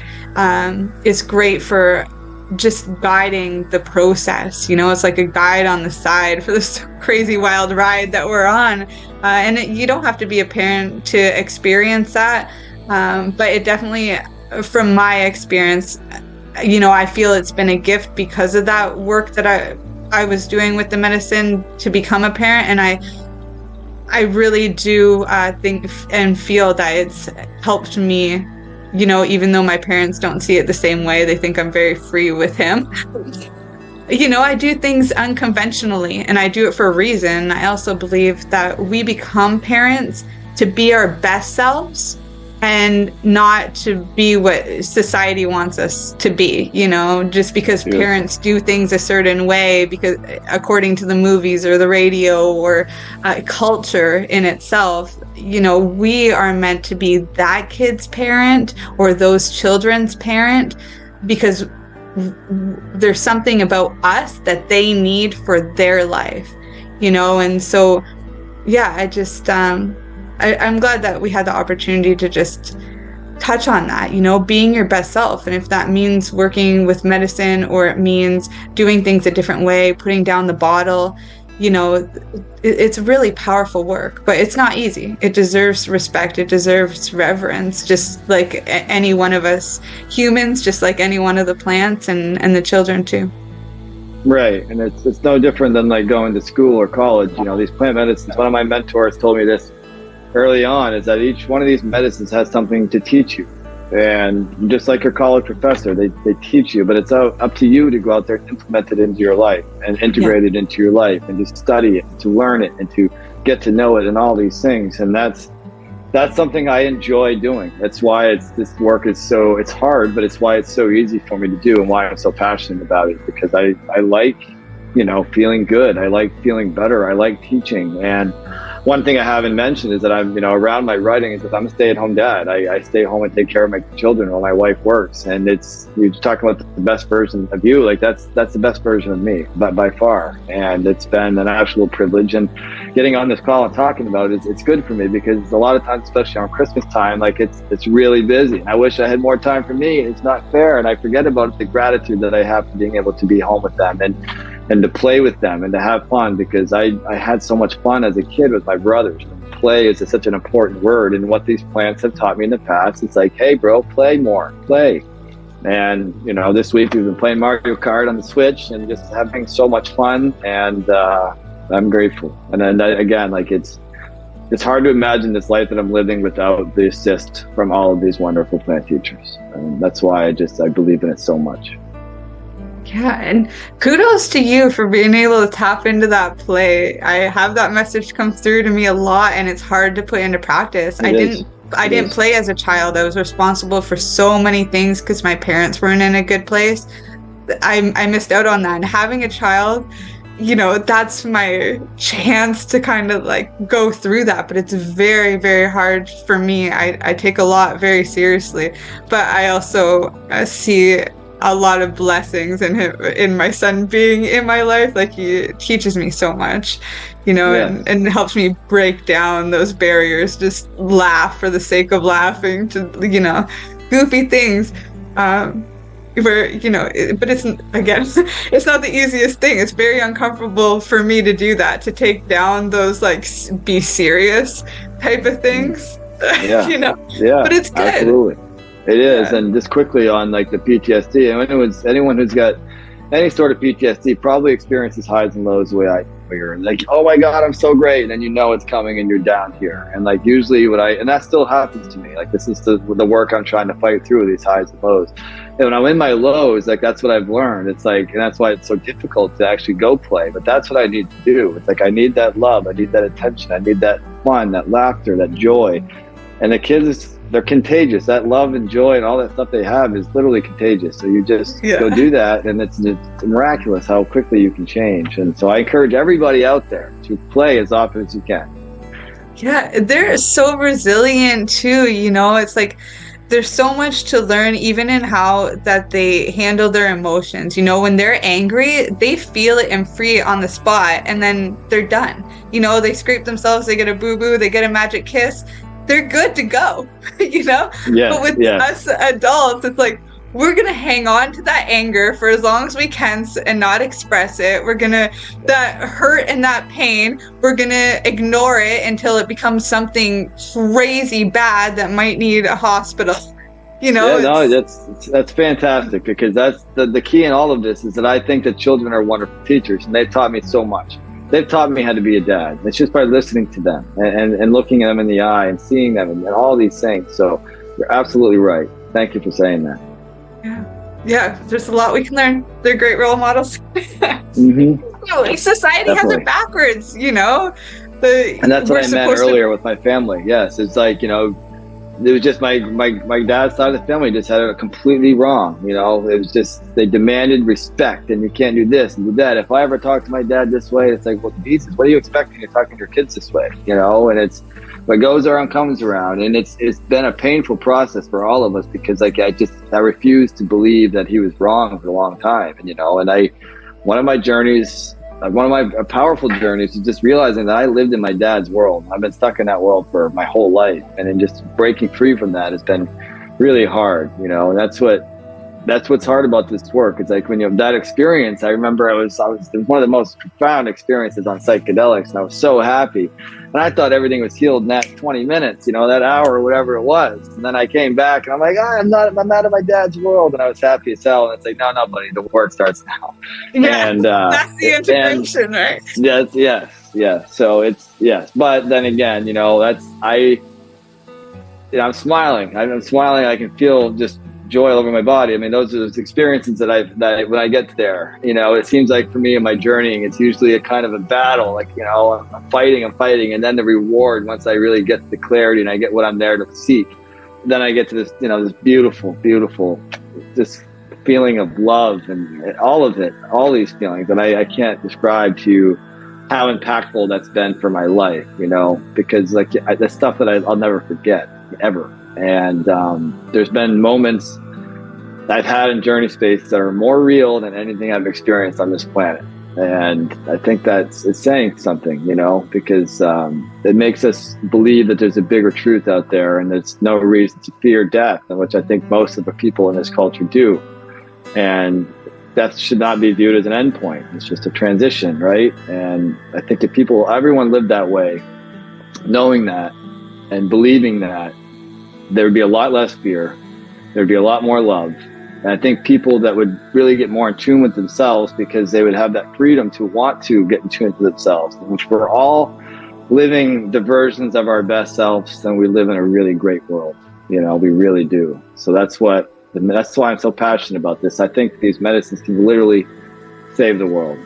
is great for just guiding the process. It's like a guide on the side for this crazy wild ride that we're on, and you don't have to be a parent to experience that, but it definitely, from my experience, I feel it's been a gift because of that work that I was doing with the medicine to become a parent. And I really do think and feel that it's helped me. Even though my parents don't see it the same way, they think I'm very free with him. I do things unconventionally, and I do it for a reason. I also believe that we become parents to be our best selves and not to be what society wants us to be, just because parents do things a certain way, because according to the movies or the radio or culture in itself, we are meant to be that kid's parent or those children's parent, because there's something about us that they need for their life, and so, I just, I'm glad that we had the opportunity to just touch on that, being your best self. And if that means working with medicine, or it means doing things a different way, putting down the bottle, it's really powerful work, but it's not easy. It deserves respect. It deserves reverence, just like any one of us humans, just like any one of the plants and the children too. Right. And it's no different than like going to school or college. These plant medicines, one of my mentors told me this early on, is that each one of these medicines has something to teach you. And just like your college professor, they teach you, but it's up to you to go out there and implement it into your life and integrate it into your life and to study it, to learn it, and to get to know it and all these things. And that's something I enjoy doing. That's why this work is it's hard, but it's why it's so easy for me to do and why I'm so passionate about it, because I like feeling good. I like feeling better. I like teaching. And one thing I haven't mentioned is that I'm, around my writing is that I'm a stay-at-home dad. I stay home and take care of my children while my wife works. And you're talking about the best version of you. Like that's the best version of me, by far. And it's been an absolute privilege. And getting on this call and talking about it, it's good for me, because a lot of times, especially on Christmas time, like it's really busy. I wish I had more time for me. It's not fair. And I forget about the gratitude that I have for being able to be home with them and to play with them and to have fun, because I had so much fun as a kid with my brothers. Play is such an important word, and what these plants have taught me in the past, it's like, hey bro, play more, play. And this week we've been playing Mario Kart on the Switch and just having so much fun, and I'm grateful. And then again, like it's hard to imagine this life that I'm living without the assist from all of these wonderful plant teachers, and that's why I believe in it so much. Yeah, and kudos to you for being able to tap into that play. I have that message come through to me a lot, and it's hard to put into practice. I didn't play as a child. I was responsible for so many things because my parents weren't in a good place. I missed out on that. And having a child, that's my chance to kind of like go through that. But it's very, very hard for me. I take a lot very seriously, but I also see a lot of blessings in my son being in my life. Like he teaches me so much, and helps me break down those barriers, just laugh for the sake of laughing to, goofy things. But it's, again, it's not the easiest thing. It's very uncomfortable for me to do that, to take down those like be serious type of things. Yeah. Yeah, but it's good. Absolutely. It is. And just quickly on like the PTSD, and anyone who's got any sort of PTSD probably experiences highs and lows the way I do. You're like, oh my God, I'm so great. And it's coming and you're down here. And like usually and that still happens to me. Like this is the work I'm trying to fight through, these highs and lows. And when I'm in my lows, like that's what I've learned. It's like, and that's why it's so difficult to actually go play. But that's what I need to do. It's like I need that love. I need that attention. I need that fun, that laughter, that joy. And the kids, they're contagious. That love and joy and all that stuff they have is literally contagious. So you just go do that, and it's miraculous how quickly you can change. And so I encourage everybody out there to play as often as you can. Yeah, they're so resilient too. It's like there's so much to learn, even in how that they handle their emotions. When they're angry, they feel it and free it on the spot, and then they're done. They scrape themselves, they get a boo-boo, they get a magic kiss. They're good to go, But with us adults, it's like, we're going to hang on to that anger for as long as we can and not express it. We're going to, that hurt and that pain, we're going to ignore it until it becomes something crazy bad that might need a hospital. That's fantastic, because that's the key in all of this is that I think that children are wonderful teachers, and they've taught me so much. They've taught me how to be a dad. It's just by listening to them and looking at them in the eye and seeing them and all these things. So you're absolutely right. Thank you for saying that. Yeah, there's a lot we can learn. They're great role models. Mm-hmm. Society has it backwards, and that's what I meant earlier with my family. Yes, it's like, it was just my dad's side of the family just had it completely wrong. It was just, they demanded respect, and you can't do this and do that. If I ever talk to my dad this way, it's like, well, Jesus, what are you expecting? You're talking to your kids this way, and it's what goes around comes around. And it's been a painful process for all of us, because like I refused to believe that he was wrong for a long time. And one of my powerful journeys is just realizing that I lived in my dad's world. I've been stuck in that world for my whole life, and then just breaking free from that has been really hard. And that's what's hard about this work. It's like when you have that experience. I remember it was one of the most profound experiences on psychedelics, and I was so happy. And I thought everything was healed in that 20 minutes, that hour or whatever it was. And then I came back and I'm like, I'm out of my dad's world. And I was happy as hell. And it's like, no, buddy, the work starts now. Yeah, and that's the integration, right? Yes. So it's, yes. But then again, I'm smiling. I'm smiling. I can feel just joy all over my body. I mean, those are those experiences that when I get there, it seems like for me in my journeying, it's usually a kind of a battle. Like, I'm fighting, and then the reward, once I really get the clarity and I get what I'm there to seek, then I get to this, this beautiful, beautiful, just feeling of love and all of it, all these feelings. And I can't describe to you how impactful that's been for my life, because that's stuff that I'll never forget, ever. And there's been moments I've had in journey space that are more real than anything I've experienced on this planet. And I think it's saying something, because it makes us believe that there's a bigger truth out there, and there's no reason to fear death, which I think most of the people in this culture do. And death should not be viewed as an endpoint. It's just a transition, right? And I think if everyone lived that way, knowing that and believing that, there would be a lot less fear, there would be a lot more love. And I think people that would really get more in tune with themselves, because they would have that freedom to want to get in tune with themselves, which we're all living the versions of our best selves, and we live in a really great world. We really do. So that's why I'm so passionate about this. I think these medicines can literally save the world.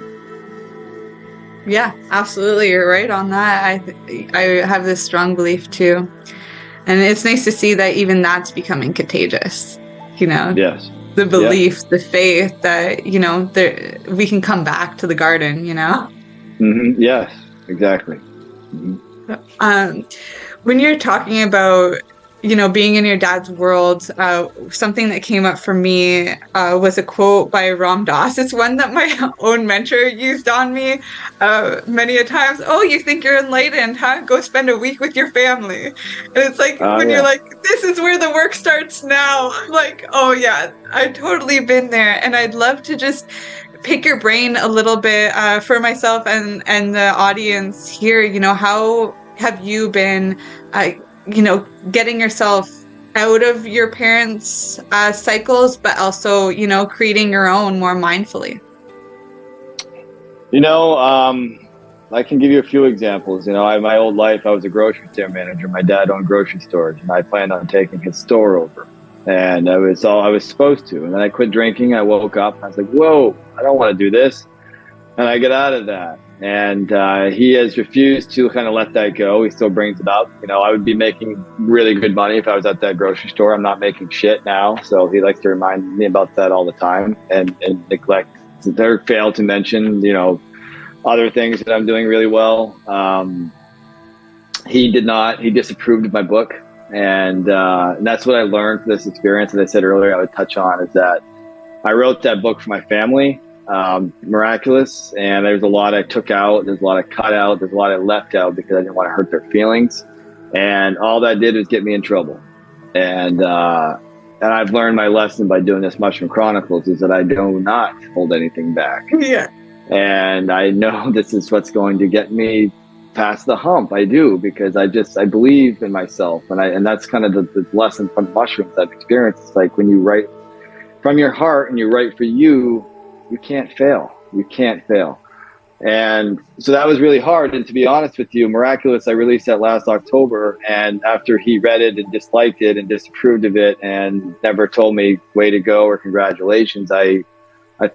Yeah, absolutely. You're right on that. I have this strong belief too. And it's nice to see that even that's becoming contagious, Yes. The belief, the faith that, we can come back to the garden, Mm-hmm. Yes, exactly. Mm-hmm. When you're talking about, being in your dad's world, something that came up for me was a quote by Ram Dass. It's one that my own mentor used on me many a times. Oh, you think you're enlightened, huh? Go spend a week with your family. And it's like, you're like, this is where the work starts now. I'm like, oh yeah, I've totally been there. And I'd love to just pick your brain a little bit for myself and the audience here. How have you been getting yourself out of your parents' cycles, but also, creating your own more mindfully? I can give you a few examples. My old life, I was a grocery store manager. My dad owned grocery stores, and I planned on taking his store over. And I was supposed to. And then I quit drinking. I woke up. I was like, whoa, I don't want to do this. And I get out of that. And he has refused to kind of let that go. He still brings it up. I would be making really good money if I was at that grocery store. I'm not making shit now. So he likes to remind me about that all the time, and neglect or fail to mention, other things that I'm doing really well. He disapproved of my book. And that's what I learned from this experience. As I said earlier, I would touch on, is that I wrote that book for my family. Miraculous, and there's a lot I took out, there's a lot I cut out, there's a lot I left out because I didn't want to hurt their feelings, and all that did was get me in trouble. And I've learned my lesson by doing this Mushroom Chronicles, is that I do not hold anything back. Yeah. And I know this is what's going to get me past the hump. I do, because I believe in myself, and that's kind of the lesson from mushrooms I've experienced. It's like when you write from your heart and you write for you, you can't fail. You can't fail. And so that was really hard. And to be honest with you, Miraculous, I released that last October. And after he read it and disliked it and disapproved of it and never told me way to go or congratulations, I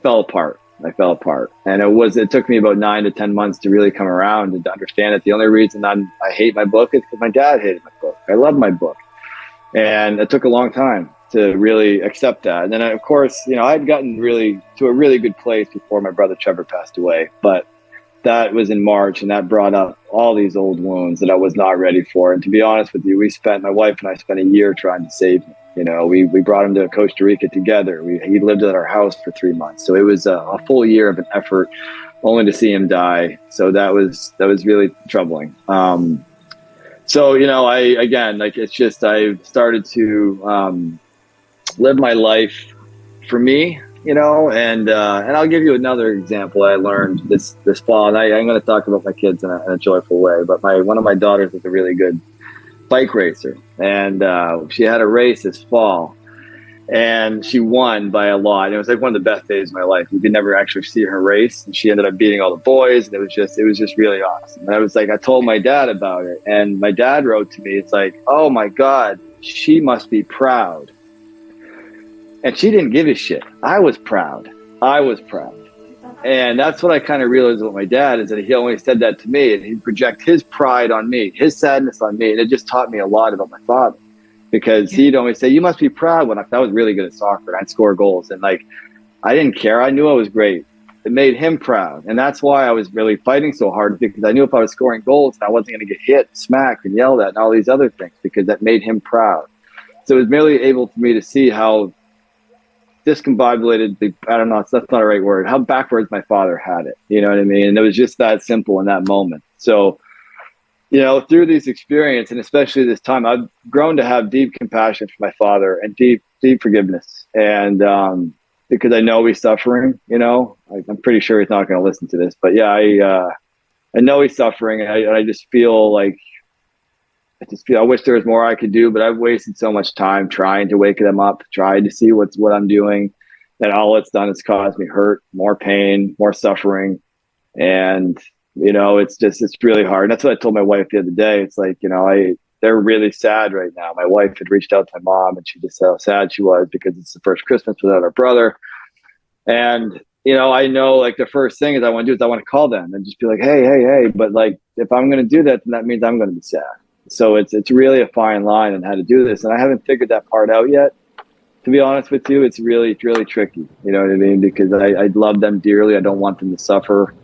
fell apart. And it took me about 9 to 10 months to really come around and to understand that the only reason I hate my book is because my dad hated my book. I love my book. And it took a long time to really accept that. And then, of course, I'd gotten to a really good place before my brother Trevor passed away. But that was in March, and that brought up all these old wounds that I was not ready for. And to be honest with you, my wife and I spent a year trying to save him. We brought him to Costa Rica together. He lived at our house for 3 months. So it was a full year of an effort only to see him die. So that was really troubling. So, I've started to live my life for me, and I'll give you another example I learned this fall. And I'm going to talk about my kids in a joyful way, but one of my daughters is a really good bike racer, and she had a race this fall, and she won by a lot. It was like one of the best days of my life. We could never actually see her race, and she ended up beating all the boys, and it was just really awesome. And I told my dad about it, and my dad wrote to me, it's like, oh my God, she must be proud. And she didn't give a shit. I was proud. And that's what I kind of realized with my dad, is that he only said that to me, and he'd project his pride on me, his sadness on me. And it just taught me a lot about my father. because he'd always say, you must be proud. When I was really good at soccer, I'd score goals, and like, I didn't care. I knew I was great. It made him proud. And that's why I was really fighting so hard, because I knew if I was scoring goals, I wasn't going to get hit, smacked, and yelled at and all these other things, because that made him proud. So it was merely able for me to see how discombobulated, I don't know, that's not a right word, how backwards my father had it. You know what I mean? And it was just that simple in that moment. So, you know, through these experiences, and especially this time, I've grown to have deep compassion for my father and deep forgiveness. And because I know he's suffering, you know, I'm pretty sure he's not going to listen to this, but yeah, I know he's suffering, and I just feel like, I wish there was more I could do, but I've wasted so much time trying to wake them up, trying to see what I'm doing, and all it's done is caused me hurt, more pain, more suffering. And, you know, it's really hard. And that's what I told my wife the other day. It's like, you know, they're really sad right now. My wife had reached out to my mom, and she just said how sad she was because it's the first Christmas without her brother. And, you know, I know, like, the first thing I want to do is I want to call them and just be like, hey. But like, if I'm going to do that, then that means I'm going to be sad. So it's really a fine line on how to do this. And I haven't figured that part out yet. To be honest with you, it's really tricky. You know what I mean? Because I love them dearly. I don't want them to suffer.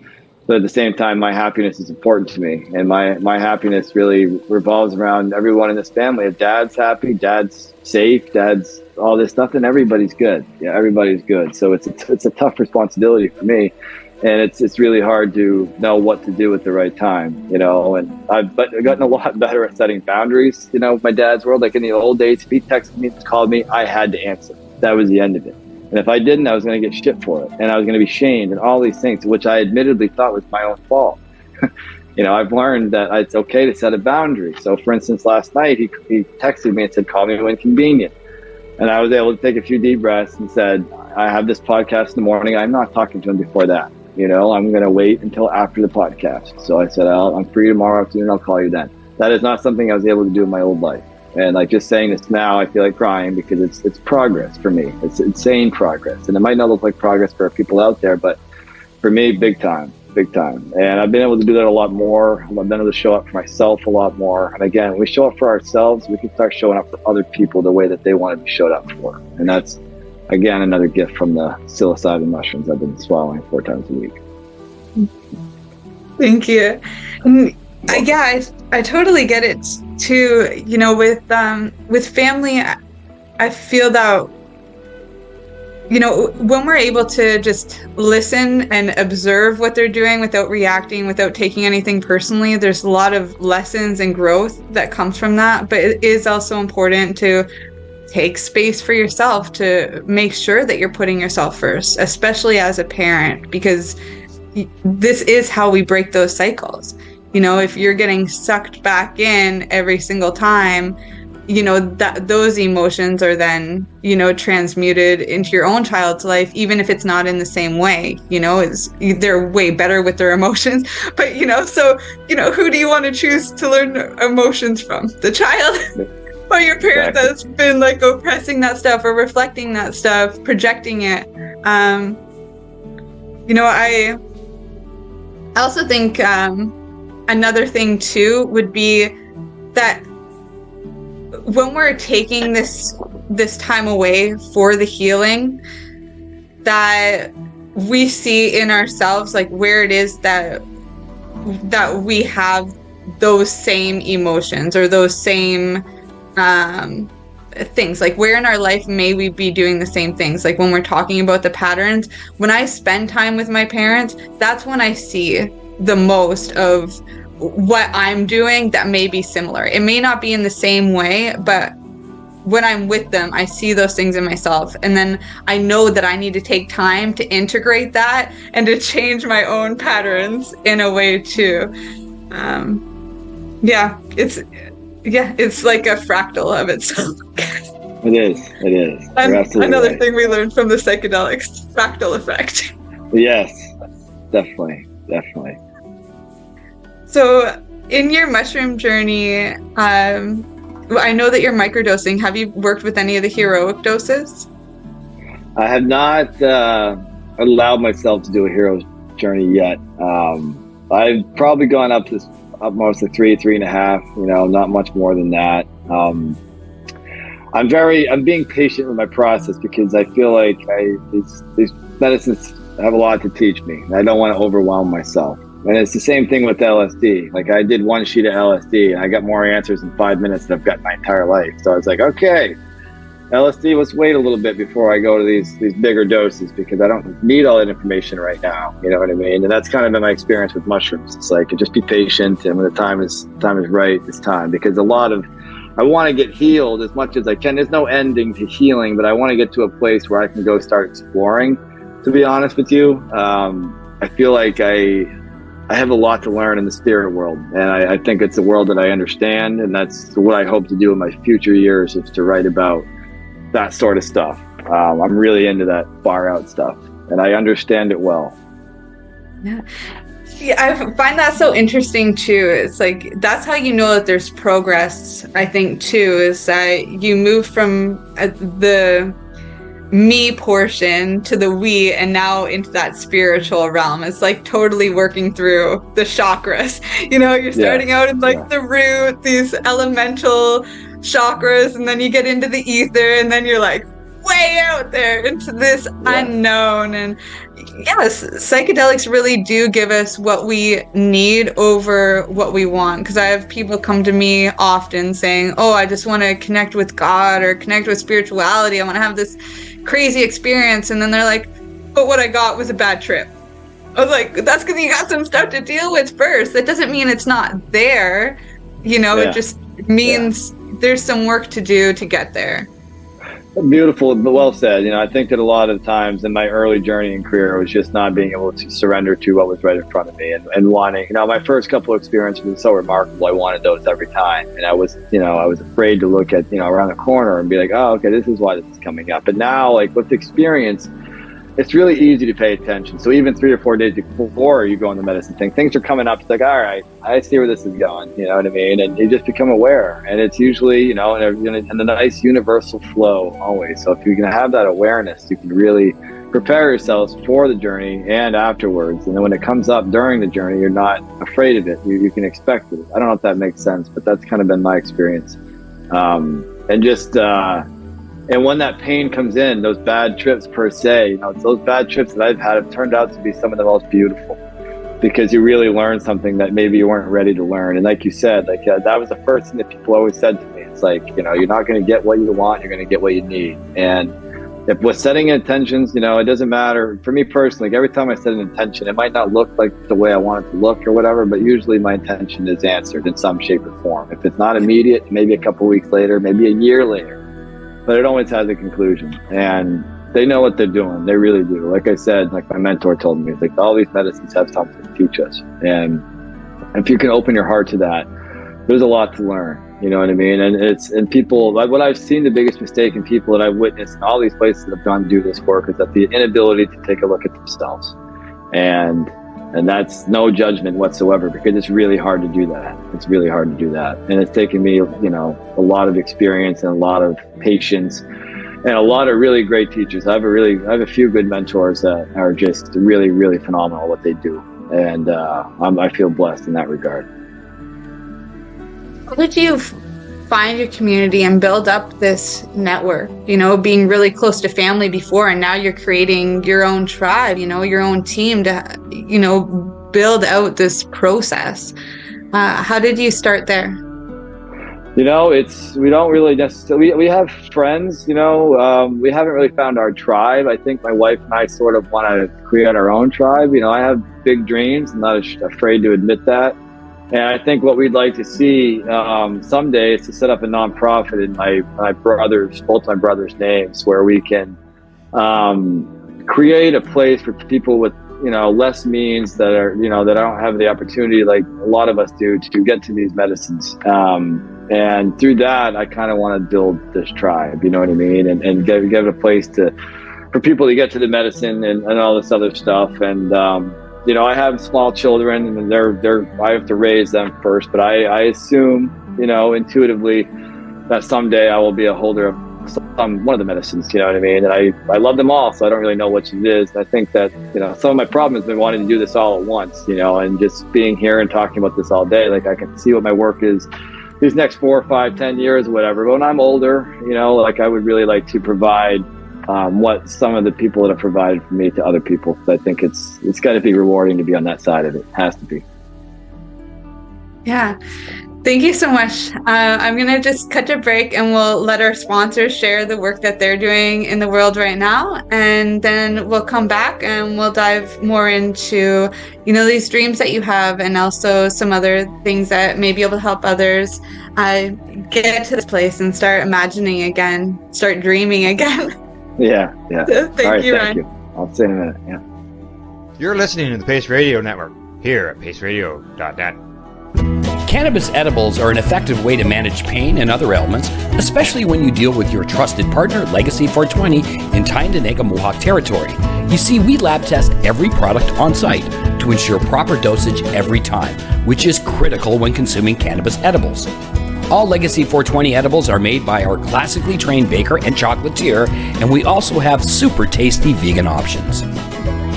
But at the same time, my happiness is important to me. And my happiness really revolves around everyone in this family. If dad's happy, dad's safe, dad's all this stuff, then everybody's good. Yeah, everybody's good. So it's a tough responsibility for me. And it's really hard to know what to do at the right time, you know. And I've gotten a lot better at setting boundaries, you know, with my dad's world. Like in the old days, if he texted me, called me, I had to answer. That was the end of it. And if I didn't, I was going to get shit for it. And I was going to be shamed and all these things, which I admittedly thought was my own fault. You know, I've learned that it's okay to set a boundary. So, for instance, last night, he texted me and said, call me when convenient. And I was able to take a few deep breaths and said, I have this podcast in the morning. I'm not talking to him before that. You know, I'm going to wait until after the podcast. So I said, I'm free tomorrow afternoon. I'll call you then. That is not something I was able to do in my old life. And like, just saying this now, I feel like crying, because it's progress for me. It's insane progress. And it might not look like progress for people out there, but for me, big time. And I've been able to do that a lot more. I've been able to show up for myself a lot more. And again, when we show up for ourselves, we can start showing up for other people the way that they want to be showed up for. And that's, again, another gift from the psilocybin mushrooms I've been swallowing 4 times a week. Thank you. Yeah, I totally get it too. You know, with family, I feel that, you know, when we're able to just listen and observe what they're doing without reacting, without taking anything personally, there's a lot of lessons and growth that comes from that. But it is also important to take space for yourself, to make sure that you're putting yourself first, especially as a parent, because this is how we break those cycles. You know, if you're getting sucked back in every single time, you know, that those emotions are then, you know, transmuted into your own child's life, even if it's not in the same way. You know, they're way better with their emotions, but, you know, so, you know, who do you want to choose to learn emotions from? The child or your parent that's been like oppressing that stuff or reflecting that stuff, projecting it? You know, I also think another thing too would be that when we're taking this time away for the healing, that we see in ourselves, like, where it is that we have those same emotions or those same things. Like, where in our life may we be doing the same things? Like, when we're talking about the patterns, when I spend time with my parents, that's when I see the most of what I'm doing that may be similar. It may not be in the same way, but when I'm with them, I see those things in myself. And then I know that I need to take time to integrate that and to change my own patterns in a way too. It's like a fractal of itself. It is. And another thing we learned from the psychedelics, fractal effect. Yes, definitely. So in your mushroom journey, I know that you're microdosing. Have you worked with any of the heroic doses? I have not allowed myself to do a hero's journey yet. I've probably gone up most of 3.5, you know, not much more than that. I'm being patient with my process because I feel like these medicines have a lot to teach me. I don't want to overwhelm myself. And it's the same thing with LSD. Like, I did one sheet of LSD and I got more answers in 5 minutes than I've got my entire life. So I was like, okay, LSD, let's wait a little bit before I go to these bigger doses because I don't need all that information right now. You know what I mean? And that's kind of been my experience with mushrooms. It's like, just be patient, and when the time is right, it's time. Because I want to get healed as much as I can. There's no ending to healing, but I want to get to a place where I can go start exploring, to be honest with you. I feel like I have a lot to learn in the spirit world, and I think it's a world that I understand, and that's what I hope to do in my future years, is to write about that sort of stuff. I'm really into that far out stuff, and I understand it well. Yeah. I find that so interesting too. It's like, that's how you know that there's progress, I think, too, is that you move from the me portion to the we, and now into that spiritual realm. It's like totally working through the chakras. You know, you're starting out in like the root, these elemental chakras, and then you get into the ether, and then you're like way out there into this unknown. And yes, psychedelics really do give us what we need over what we want. Because I have people come to me often saying, oh, I just want to connect with God or connect with spirituality. I want to have this crazy experience. And then they're like, but what I got was a bad trip. I was like, that's because you got some stuff to deal with first. That doesn't mean it's not there. You know, it just means there's some work to do to get there. Beautiful, but well said. You know, I think that a lot of times in my early journey and career, I was just not being able to surrender to what was right in front of me, and wanting, you know, my first couple of experiences were so remarkable. I wanted those every time, and I was afraid to look at, around the corner and be like, oh, okay, this is why this is coming up. But now, like, with experience, it's really easy to pay attention. So even 3 or 4 days before you go on the medicine thing, things are coming up. It's like, all right, I see where this is going. You know what I mean? And you just become aware. And it's usually, in the nice universal flow always. So if you can have that awareness, you can really prepare yourselves for the journey and afterwards. And then when it comes up during the journey, you're not afraid of it. You can expect it. I don't know if that makes sense, but that's kind of been my experience. And when that pain comes in, those bad trips per se, those bad trips that I've had have turned out to be some of the most beautiful, because you really learn something that maybe you weren't ready to learn. And like you said, that was the first thing that people always said to me. It's like, you're not going to get what you want, you're going to get what you need. And if with setting intentions, it doesn't matter. For me personally, like, every time I set an intention, it might not look like the way I want it to look or whatever, but usually my intention is answered in some shape or form. If it's not immediate, maybe a couple weeks later, maybe a year later. But it always has a conclusion, and they know what they're doing. They really do. Like I said, like my mentor told me, it's like all these medicines have something to teach us. And if you can open your heart to that, there's a lot to learn. You know what I mean? And people, like, what I've seen, the biggest mistake in people that I've witnessed in all these places that have gone to do this work is that the inability to take a look at themselves. And that's no judgment whatsoever, because it's really hard to do that. It's really hard to do that. And it's taken me, a lot of experience and a lot of patience and a lot of really great teachers. I have a few good mentors that are just really, really phenomenal at what they do. And I feel blessed in that regard. How did you find your community and build up this network, being really close to family before, and now you're creating your own tribe, your own team to, build out this process? How did you start there? We don't really necessarily, we have friends, we haven't really found our tribe. I think my wife and I sort of want to create our own tribe. I have big dreams. I'm not afraid to admit that. And I think what we'd like to see someday is to set up a nonprofit in both my brothers' names, where we can create a place for people with less means that are that don't have the opportunity like a lot of us do to get to these medicines. And through that, I kind of want to build this tribe. You know what I mean? And give a place for people to get to the medicine and all this other stuff. And I have small children, and I have to raise them first, but I assume, intuitively, that someday I will be a holder of one of the medicines, you know what I mean? And I love them all, so I don't really know which it is. And I think that, some of my problem has been wanting to do this all at once, and just being here and talking about this all day. Like, I can see what my work is, these next 4, 5, 10 years, whatever. But when I'm older, like I would really like to provide what some of the people that have provided for me to other people. I think it's got to be rewarding to be on that side of it. It has to be. Yeah. Thank you so much. I'm going to just cut to break and we'll let our sponsors share the work that they're doing in the world right now. And then we'll come back and we'll dive more into, these dreams that you have and also some other things that may be able to help others get to this place and start imagining again, start dreaming again. Yeah. So thank you, Ryan. Thank you. I'll see you in a minute. Yeah. You're listening to the Pace Radio Network here at paceradio.net. Cannabis edibles are an effective way to manage pain and other ailments, especially when you deal with your trusted partner, Legacy 420, in Tyendinaga Mohawk territory. You see, we lab test every product on site to ensure proper dosage every time, which is critical when consuming cannabis edibles. All Legacy 420 edibles are made by our classically trained baker and chocolatier, and we also have super tasty vegan options.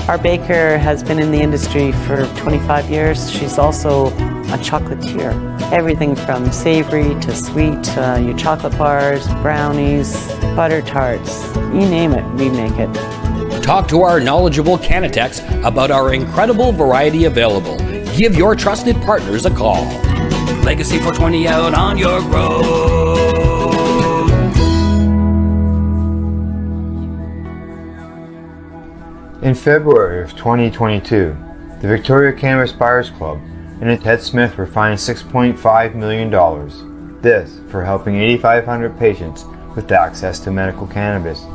Our baker has been in the industry for 25 years. She's also a chocolatier. Everything from savory to sweet, your chocolate bars, brownies, butter tarts, you name it, we make it. Talk to our knowledgeable Cannatex about our incredible variety available. Give your trusted partners a call. Legacy 420 out on your road. In February of 2022, the Victoria Cannabis Buyers Club and Ted Smith were fined $6.5 million. This for helping 8,500 patients with access to medical cannabis.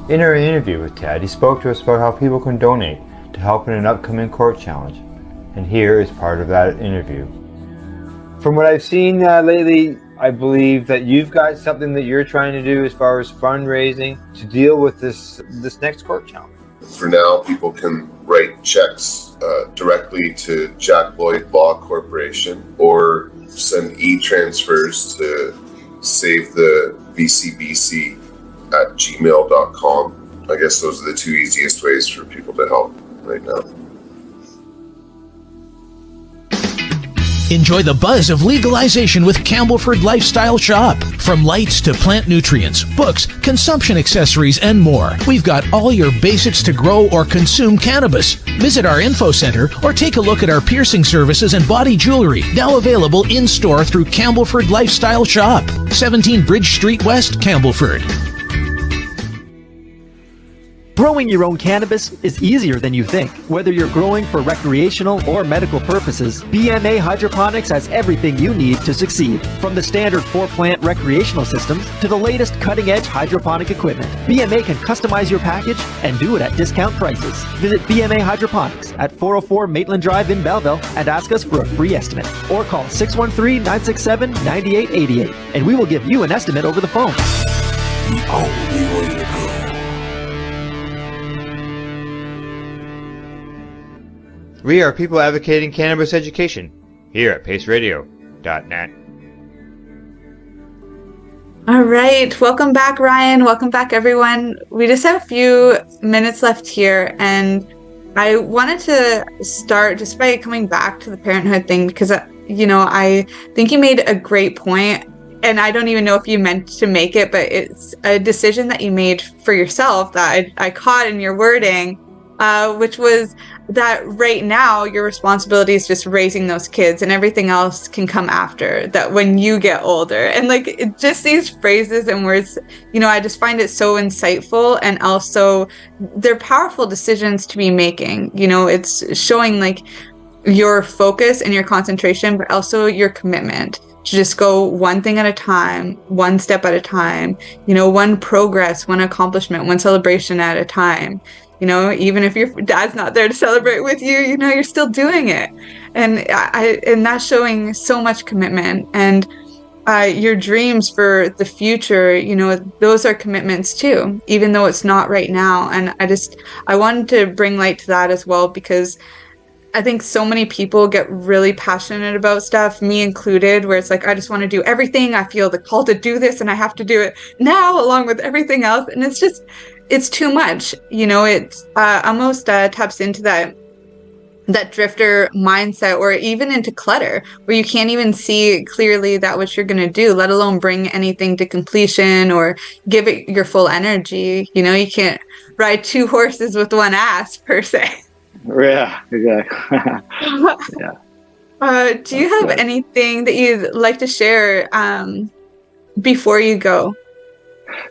In our interview with Ted, he spoke to us about how people can donate to help in an upcoming court challenge. And here is part of that interview. From what I've seen lately, I believe that you've got something that you're trying to do as far as fundraising to deal with this next court challenge. For now, people can write checks directly to Jack Lloyd Law Corporation or send e-transfers to savethevcbc@gmail.com. I guess those are the two easiest ways for people to help right now. Enjoy the buzz of legalization with Campbellford Lifestyle Shop. From lights to plant nutrients, books, consumption accessories, and more, we've got all your basics to grow or consume cannabis. Visit our info center or take a look at our piercing services and body jewelry, now available in-store through Campbellford Lifestyle Shop, 17 Bridge Street West, Campbellford. Growing your own cannabis is easier than you think. Whether you're growing for recreational or medical purposes, BMA Hydroponics has everything you need to succeed. From the standard 4-plant recreational systems to the latest cutting-edge hydroponic equipment, BMA can customize your package and do it at discount prices. Visit BMA Hydroponics at 404 Maitland Drive in Belleville and ask us for a free estimate. Or call 613-967-9888 and we will give you an estimate over the phone. The only way to go. We are people advocating cannabis education here at paceradio.net. All right. Welcome back, Ryan. Welcome back, everyone. We just have a few minutes left here, and I wanted to start just by coming back to the parenthood thing because, I think you made a great point, and I don't even know if you meant to make it, but it's a decision that you made for yourself that I caught in your wording, which was that right now your responsibility is just raising those kids and everything else can come after that when you get older. And just these phrases and words, I just find it so insightful, and also they're powerful decisions to be making. It's showing your focus and your concentration, but also your commitment to just go one thing at a time, one step at a time, one progress, one accomplishment, one celebration at a time. Even if your dad's not there to celebrate with you, you're still doing it. And that's showing so much commitment. And your dreams for the future, those are commitments too, even though it's not right now. And I wanted to bring light to that as well, because I think so many people get really passionate about stuff, me included, where it's I just want to do everything. I feel the call to do this and I have to do it now along with everything else. And it's too much. It almost taps into that that drifter mindset, or even into clutter where you can't even see clearly that what you're going to do, let alone bring anything to completion or give it your full energy. You know, you can't ride two horses with one ass per se. Yeah, exactly. Yeah. Do you have anything that you'd like to share before you go?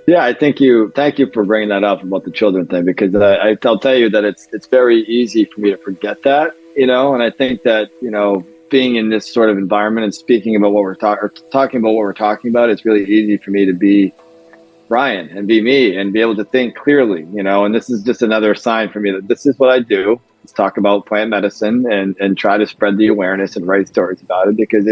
Yeah, thank you for bringing that up about the children thing, because I'll tell you that it's very easy for me to forget that, you know, and I think that, you know, being in this sort of environment and speaking about what we're talking about what we're talking about, it's really easy for me to be Ryan and be me and be able to think clearly, you know, and this is just another sign for me that this is what I do. Let's talk about plant medicine and try to spread the awareness and write stories about it, because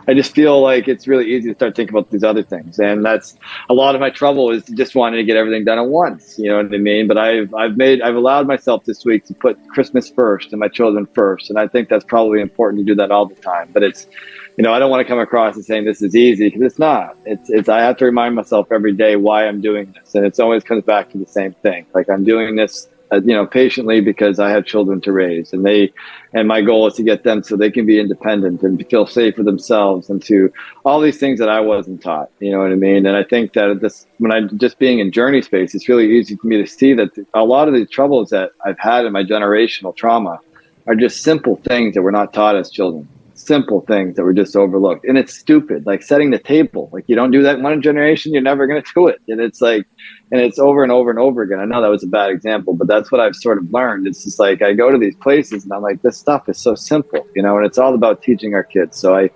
I just feel like it's really easy to start thinking about these other things. And that's a lot of my trouble, is just wanting to get everything done at once. You know what I mean? But I've allowed myself this week to put Christmas first and my children first. And I think that's probably important to do that all the time. But it's, you know, I don't want to come across as saying this is easy, because it's not. It's I have to remind myself every day why I'm doing this. And it always comes back to the same thing. Like, I'm doing this, you know, patiently, because I have children to raise, and my goal is to get them so they can be independent and feel safe for themselves, and to all these things that I wasn't taught, you know what I mean? And I think that when I'm just being in journey space, it's really easy for me to see that a lot of the troubles that I've had in my generational trauma are just simple things that we're not taught as children. Simple things that were just overlooked. And it's stupid, like setting the table. Like, you don't do that in one generation, you're never going to do it. And it's like, and it's over and over and over again. I know that was a bad example, but that's what I've sort of learned. It's just like, I go to these places and I'm like, this stuff is so simple, you know, and it's all about teaching our kids. So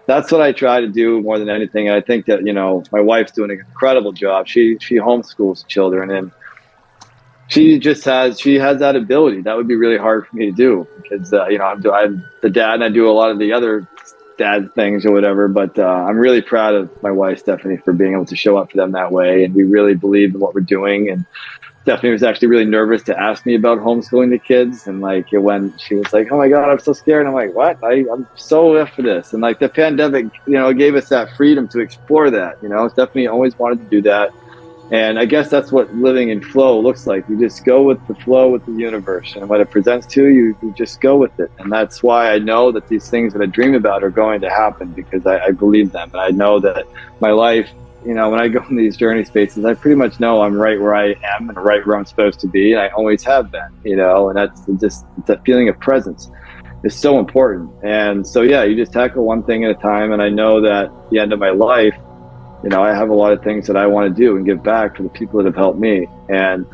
that's what I try to do more than anything. And I think that, you know, my wife's doing an incredible job. She homeschools children, and she has that ability. That would be really hard for me to do, because you know, I'm the dad, and I do a lot of the other dad things or whatever. But I'm really proud of my wife Stephanie for being able to show up for them that way, and we really believe in what we're doing. And Stephanie was actually really nervous to ask me about homeschooling the kids, and like, when she was like, "Oh my God, I'm so scared," and I'm like, "What? I'm so up for this." And like, the pandemic, you know, gave us that freedom to explore that. You know, Stephanie always wanted to do that. And I guess that's what living in flow looks like. You just go with the flow with the universe, and what it presents to you, you just go with it. And that's why I know that these things that I dream about are going to happen, because I believe them. And I know that my life, you know, when I go in these journey spaces, I pretty much know I'm right where I am and right where I'm supposed to be. And I always have been, you know, and that's just that feeling of presence is so important. And so, yeah, you just tackle one thing at a time. And I know that at the end of my life, you know, I have a lot of things that I want to do and give back to the people that have helped me. And,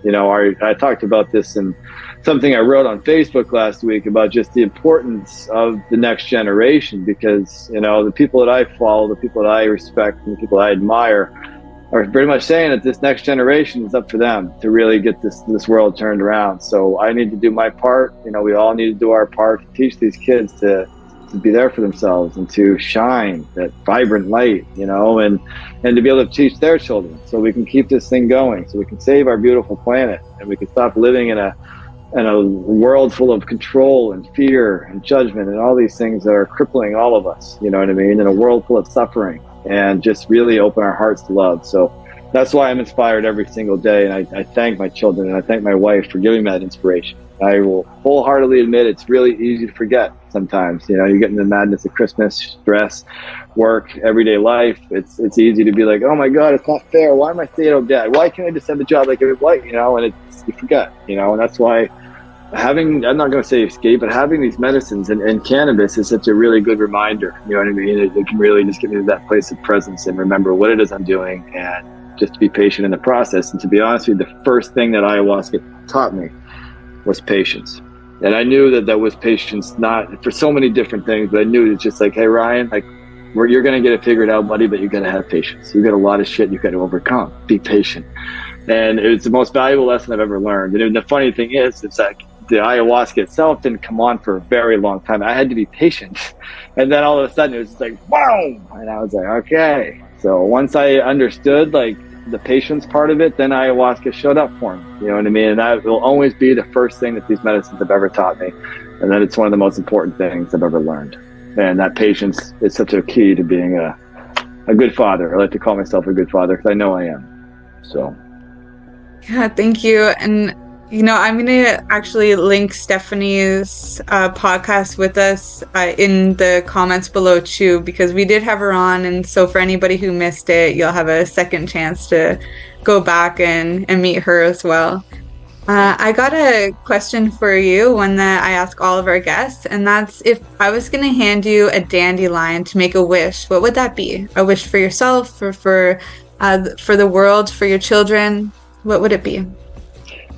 you know, I talked about this in something I wrote on Facebook last week about just the importance of the next generation, because, you know, the people that I follow, the people that I respect, and the people I admire are pretty much saying that this next generation is up for them to really get this world turned around. So I need to do my part. You know, we all need to do our part to teach these kids to be there for themselves and to shine that vibrant light, you know, and to be able to teach their children, so we can keep this thing going, so we can save our beautiful planet, and we can stop living in a world full of control and fear and judgment and all these things that are crippling all of us, you know what I mean, in a world full of suffering, and just really open our hearts to love. So that's why I'm inspired every single day, and I thank my children and I thank my wife for giving me that inspiration. I will wholeheartedly admit it's really easy to forget sometimes. You know, you get in the madness of Christmas, stress, work, everyday life. It's easy to be like, oh my God, it's not fair. Why am I stay-at-home dad? Why can't I just have a job like everybody? You know, and you forget, you know, and that's why I'm not going to say escape, but having these medicines and cannabis is such a really good reminder. You know what I mean? It can really just get me to that place of presence and remember what it is I'm doing, and just to be patient in the process. And to be honest with you, the first thing that ayahuasca taught me was patience. And I knew that was patience, not for so many different things, but I knew it's just like, hey, Ryan, like, you're going to get it figured out, buddy, but you got to have patience. You got a lot of shit you got to overcome. Be patient. And it's the most valuable lesson I've ever learned. And the funny thing is, it's like the ayahuasca itself didn't come on for a very long time. I had to be patient. And then all of a sudden it was just like, boom! And I was like, okay. So once I understood, like, the patience part of it, then ayahuasca showed up for me. You know what I mean? And that will always be the first thing that these medicines have ever taught me. And then it's one of the most important things I've ever learned. And that patience is such a key to being a good father. I like to call myself a good father because I know I am. So. Yeah, thank you. And I'm going to actually link Stephanie's podcast with us in the comments below too, because we did have her on. And so for anybody who missed it, you'll have a second chance to go back and meet her as well. I got a question for you, one that I ask all of our guests, and that's, if I was going to hand you a dandelion to make a wish, what would that be? A wish for yourself, or for the world, for your children? What would it be? In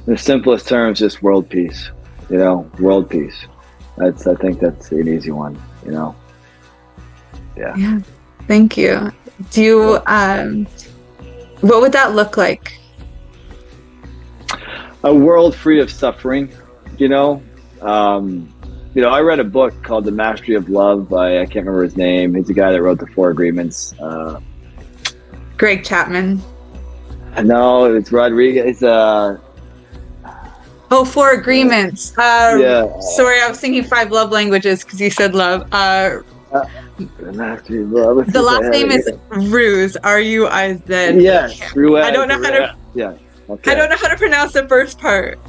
the simplest terms, just world peace. World peace. I think that's an easy one. Yeah. Thank you. Do you? What would that look like? A world free of suffering. I read a book called The Mastery of Love by, I can't remember his name. He's the guy that wrote the 4 Agreements. Greg Chapman. No, it's Rodriguez. 4 Agreements. Yeah. Sorry, I was thinking 5 love languages because you said love. The Mastery of Love. The last name is Ruse. R-U-I-Z. Yes, Ruiz. I don't know how to. Yeah. Okay. I don't know how to pronounce the first part.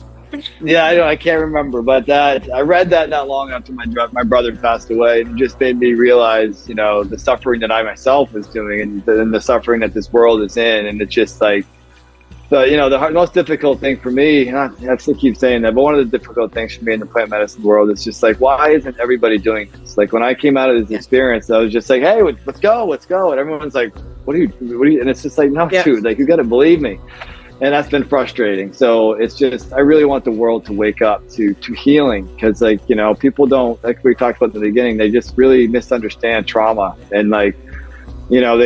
Yeah, I can't remember, but I read that not long after my brother passed away, and it just made me realize, the suffering that I myself was doing, and the suffering that this world is in, and it's just like, the most difficult thing for me, and I still keep saying that, but one of the difficult things for me in the plant medicine world is just like, why isn't everybody doing this? Like, when I came out of this experience, I was just like, hey, let's go, and everyone's like, what do you, and it's just like, no, dude, like, you got to believe me. And that's been frustrating. So it's just, I really want the world to wake up to healing, because people don't, like we talked about in the beginning, they just really misunderstand trauma. And they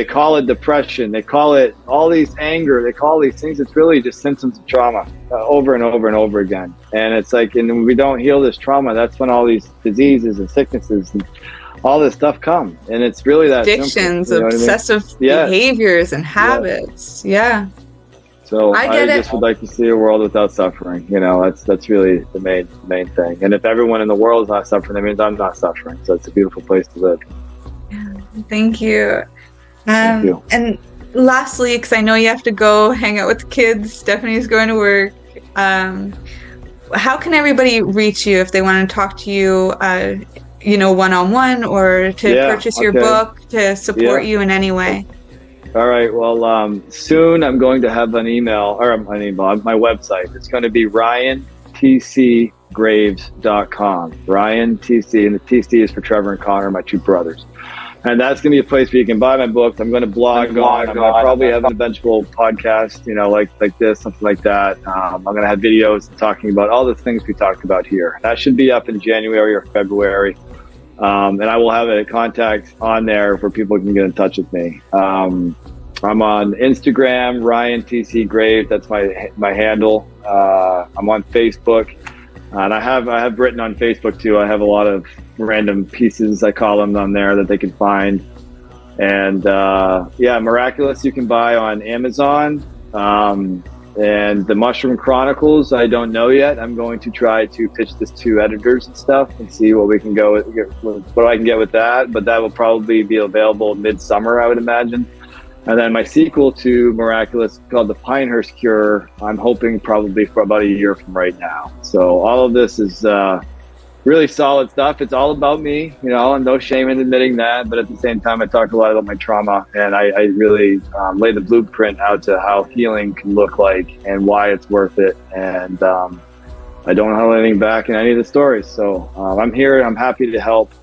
call it depression, they call it all these anger, they call these things, it's really just symptoms of trauma over and over and over again. And it's like, and when we don't heal this trauma, that's when all these diseases and sicknesses and all this stuff come. And it's really that addictions, simple, obsessive behaviors and habits. Yeah. So I just would like to see a world without suffering. That's really the main thing. And if everyone in the world is not suffering, that means I'm not suffering. So it's a beautiful place to live. Thank you. Thank you. And lastly, because I know you have to go hang out with the kids, Stephanie's going to work. How can everybody reach you if they want to talk to you, one-on-one, or to purchase your book, to support you in any way? All right. Well, soon I'm going to have an email, my website. It's going to be ryantcgraves.com. Ryan TC, and the TC is for Trevor and Connor, my 2 brothers. And that's going to be a place where you can buy my book. I'm going to blog on. I'm going to probably have an eventual podcast, like this, something like that. I'm going to have videos talking about all the things we talked about here. That should be up in January or February. And I will have a contact on there where people can get in touch with me. I'm on Instagram, Ryan TC Graves. That's my handle. I'm on Facebook, and I have written on Facebook too. I have a lot of random pieces, I call them, on there that they can find. And Miraculous you can buy on Amazon. And the Mushroom Chronicles, I don't know yet. I'm going to try to pitch this to editors and stuff and see what we can what I can get with that. But that will probably be available midsummer, I would imagine. And then my sequel to Miraculous, called The Pinehurst Cure, I'm hoping probably for about a year from right now. So all of this is really solid stuff. It's all about me, and no shame in admitting that. But at the same time, I talk a lot about my trauma, and I really lay the blueprint out to how healing can look like and why it's worth it. And I don't hold anything back in any of the stories. So I'm here. I'm happy to help.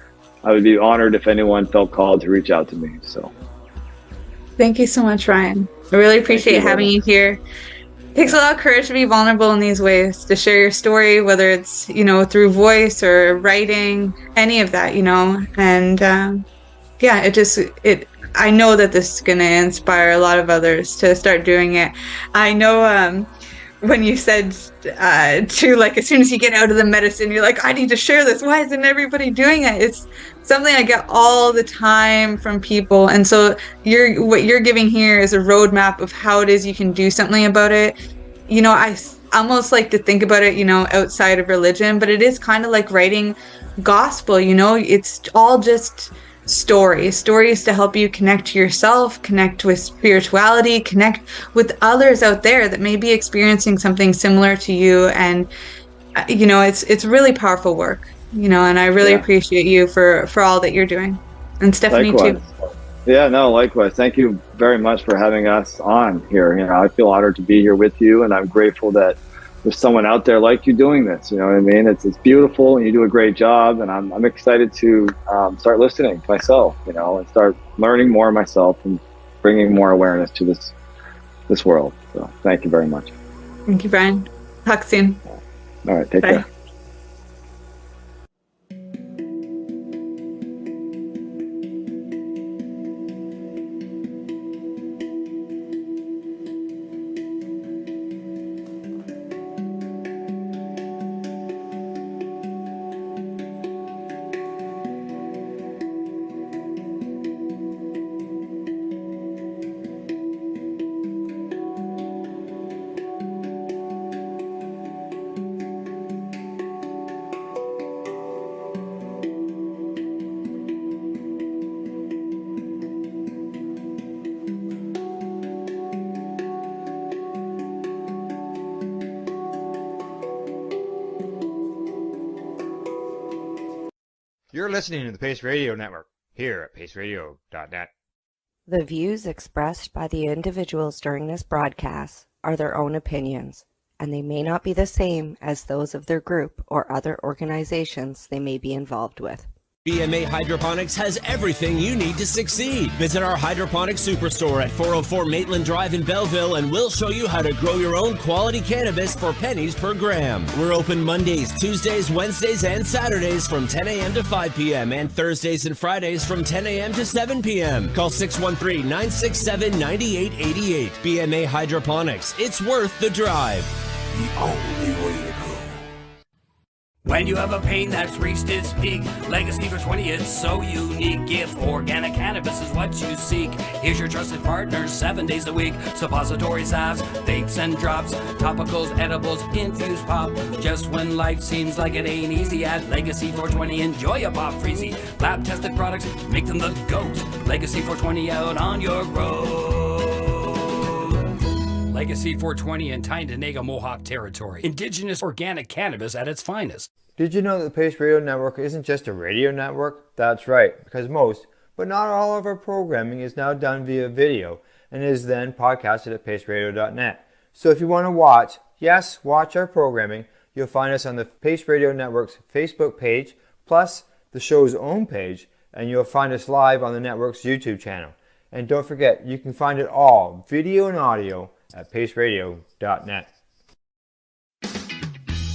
I would be honored if anyone felt called to reach out to me. So. Thank you so much, Ryan. I really appreciate having you here. It takes a lot of courage to be vulnerable in these ways, to share your story, whether it's, through voice or writing, any of that, and I know that this is going to inspire a lot of others to start doing it. I know when you said as soon as you get out of the medicine, you're like, I need to share this. Why isn't everybody doing it? It's something I get all the time from people. And so what you're giving here is a roadmap of how it is you can do something about it. I almost like to think about it, outside of religion, but it is kind of like writing gospel, it's all just stories to help you connect to yourself, connect with spirituality, connect with others out there that may be experiencing something similar to you. And it's really powerful work, and I really appreciate you for all that you're doing, and Stephanie Likewise. too. Yeah, no, likewise. Thank you very much for having us on here. I feel honored to be here with you, and I'm grateful that there's someone out there like you doing this. You know what I mean? It's beautiful, and you do a great job, and I'm excited to start listening to myself, and start learning more myself and bringing more awareness to this world. So thank you very much. Thank you, Brian. Talk soon. All right, take Bye. care. You're listening to the Pace Radio Network here at paceradio.net. The views expressed by the individuals during this broadcast are their own opinions, and they may not be the same as those of their group or other organizations they may be involved with. BMA Hydroponics has everything you need to succeed. Visit our hydroponics superstore at 404 Maitland Drive in Belleville, and we'll show you how to grow your own quality cannabis for pennies per gram. We're open Mondays, Tuesdays, Wednesdays, and Saturdays from 10 a.m. to 5 p.m. and Thursdays and Fridays from 10 a.m. to 7 p.m. Call 613-967-9888. BMA Hydroponics. It's worth the drive. The only way to go. When you have a pain that's reached its peak, Legacy for 20, it's so unique. If organic cannabis is what you seek, here's your trusted partners 7 days a week. Suppository salves, vapes and drops, topicals, edibles, infused pop. Just when life seems like it ain't easy, at Legacy 420, enjoy a pop freezy. Lab tested products, make them the GOAT. Legacy 420 out on your road. Legacy 420 in Tyndonega Mohawk territory. Indigenous organic cannabis at its finest. Did you know that the Pace Radio Network isn't just a radio network? That's right, because most, but not all of our programming is now done via video and is then podcasted at paceradio.net. So if you want to watch our programming, you'll find us on the Pace Radio Network's Facebook page, plus the show's own page, and you'll find us live on the network's YouTube channel. And don't forget, you can find it all, video and audio, at paceradio.net.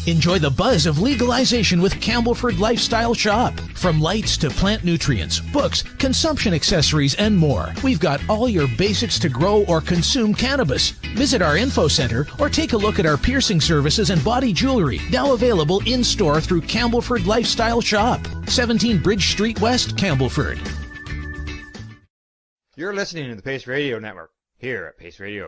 Enjoy the buzz of legalization with Campbellford Lifestyle Shop. From lights to plant nutrients, books, consumption accessories, and more, we've got all your basics to grow or consume cannabis. Visit our info center or take a look at our piercing services and body jewelry, now available in-store through Campbellford Lifestyle Shop, 17 Bridge Street West, Campbellford. You're listening to the Pace Radio Network here at paceradio.net.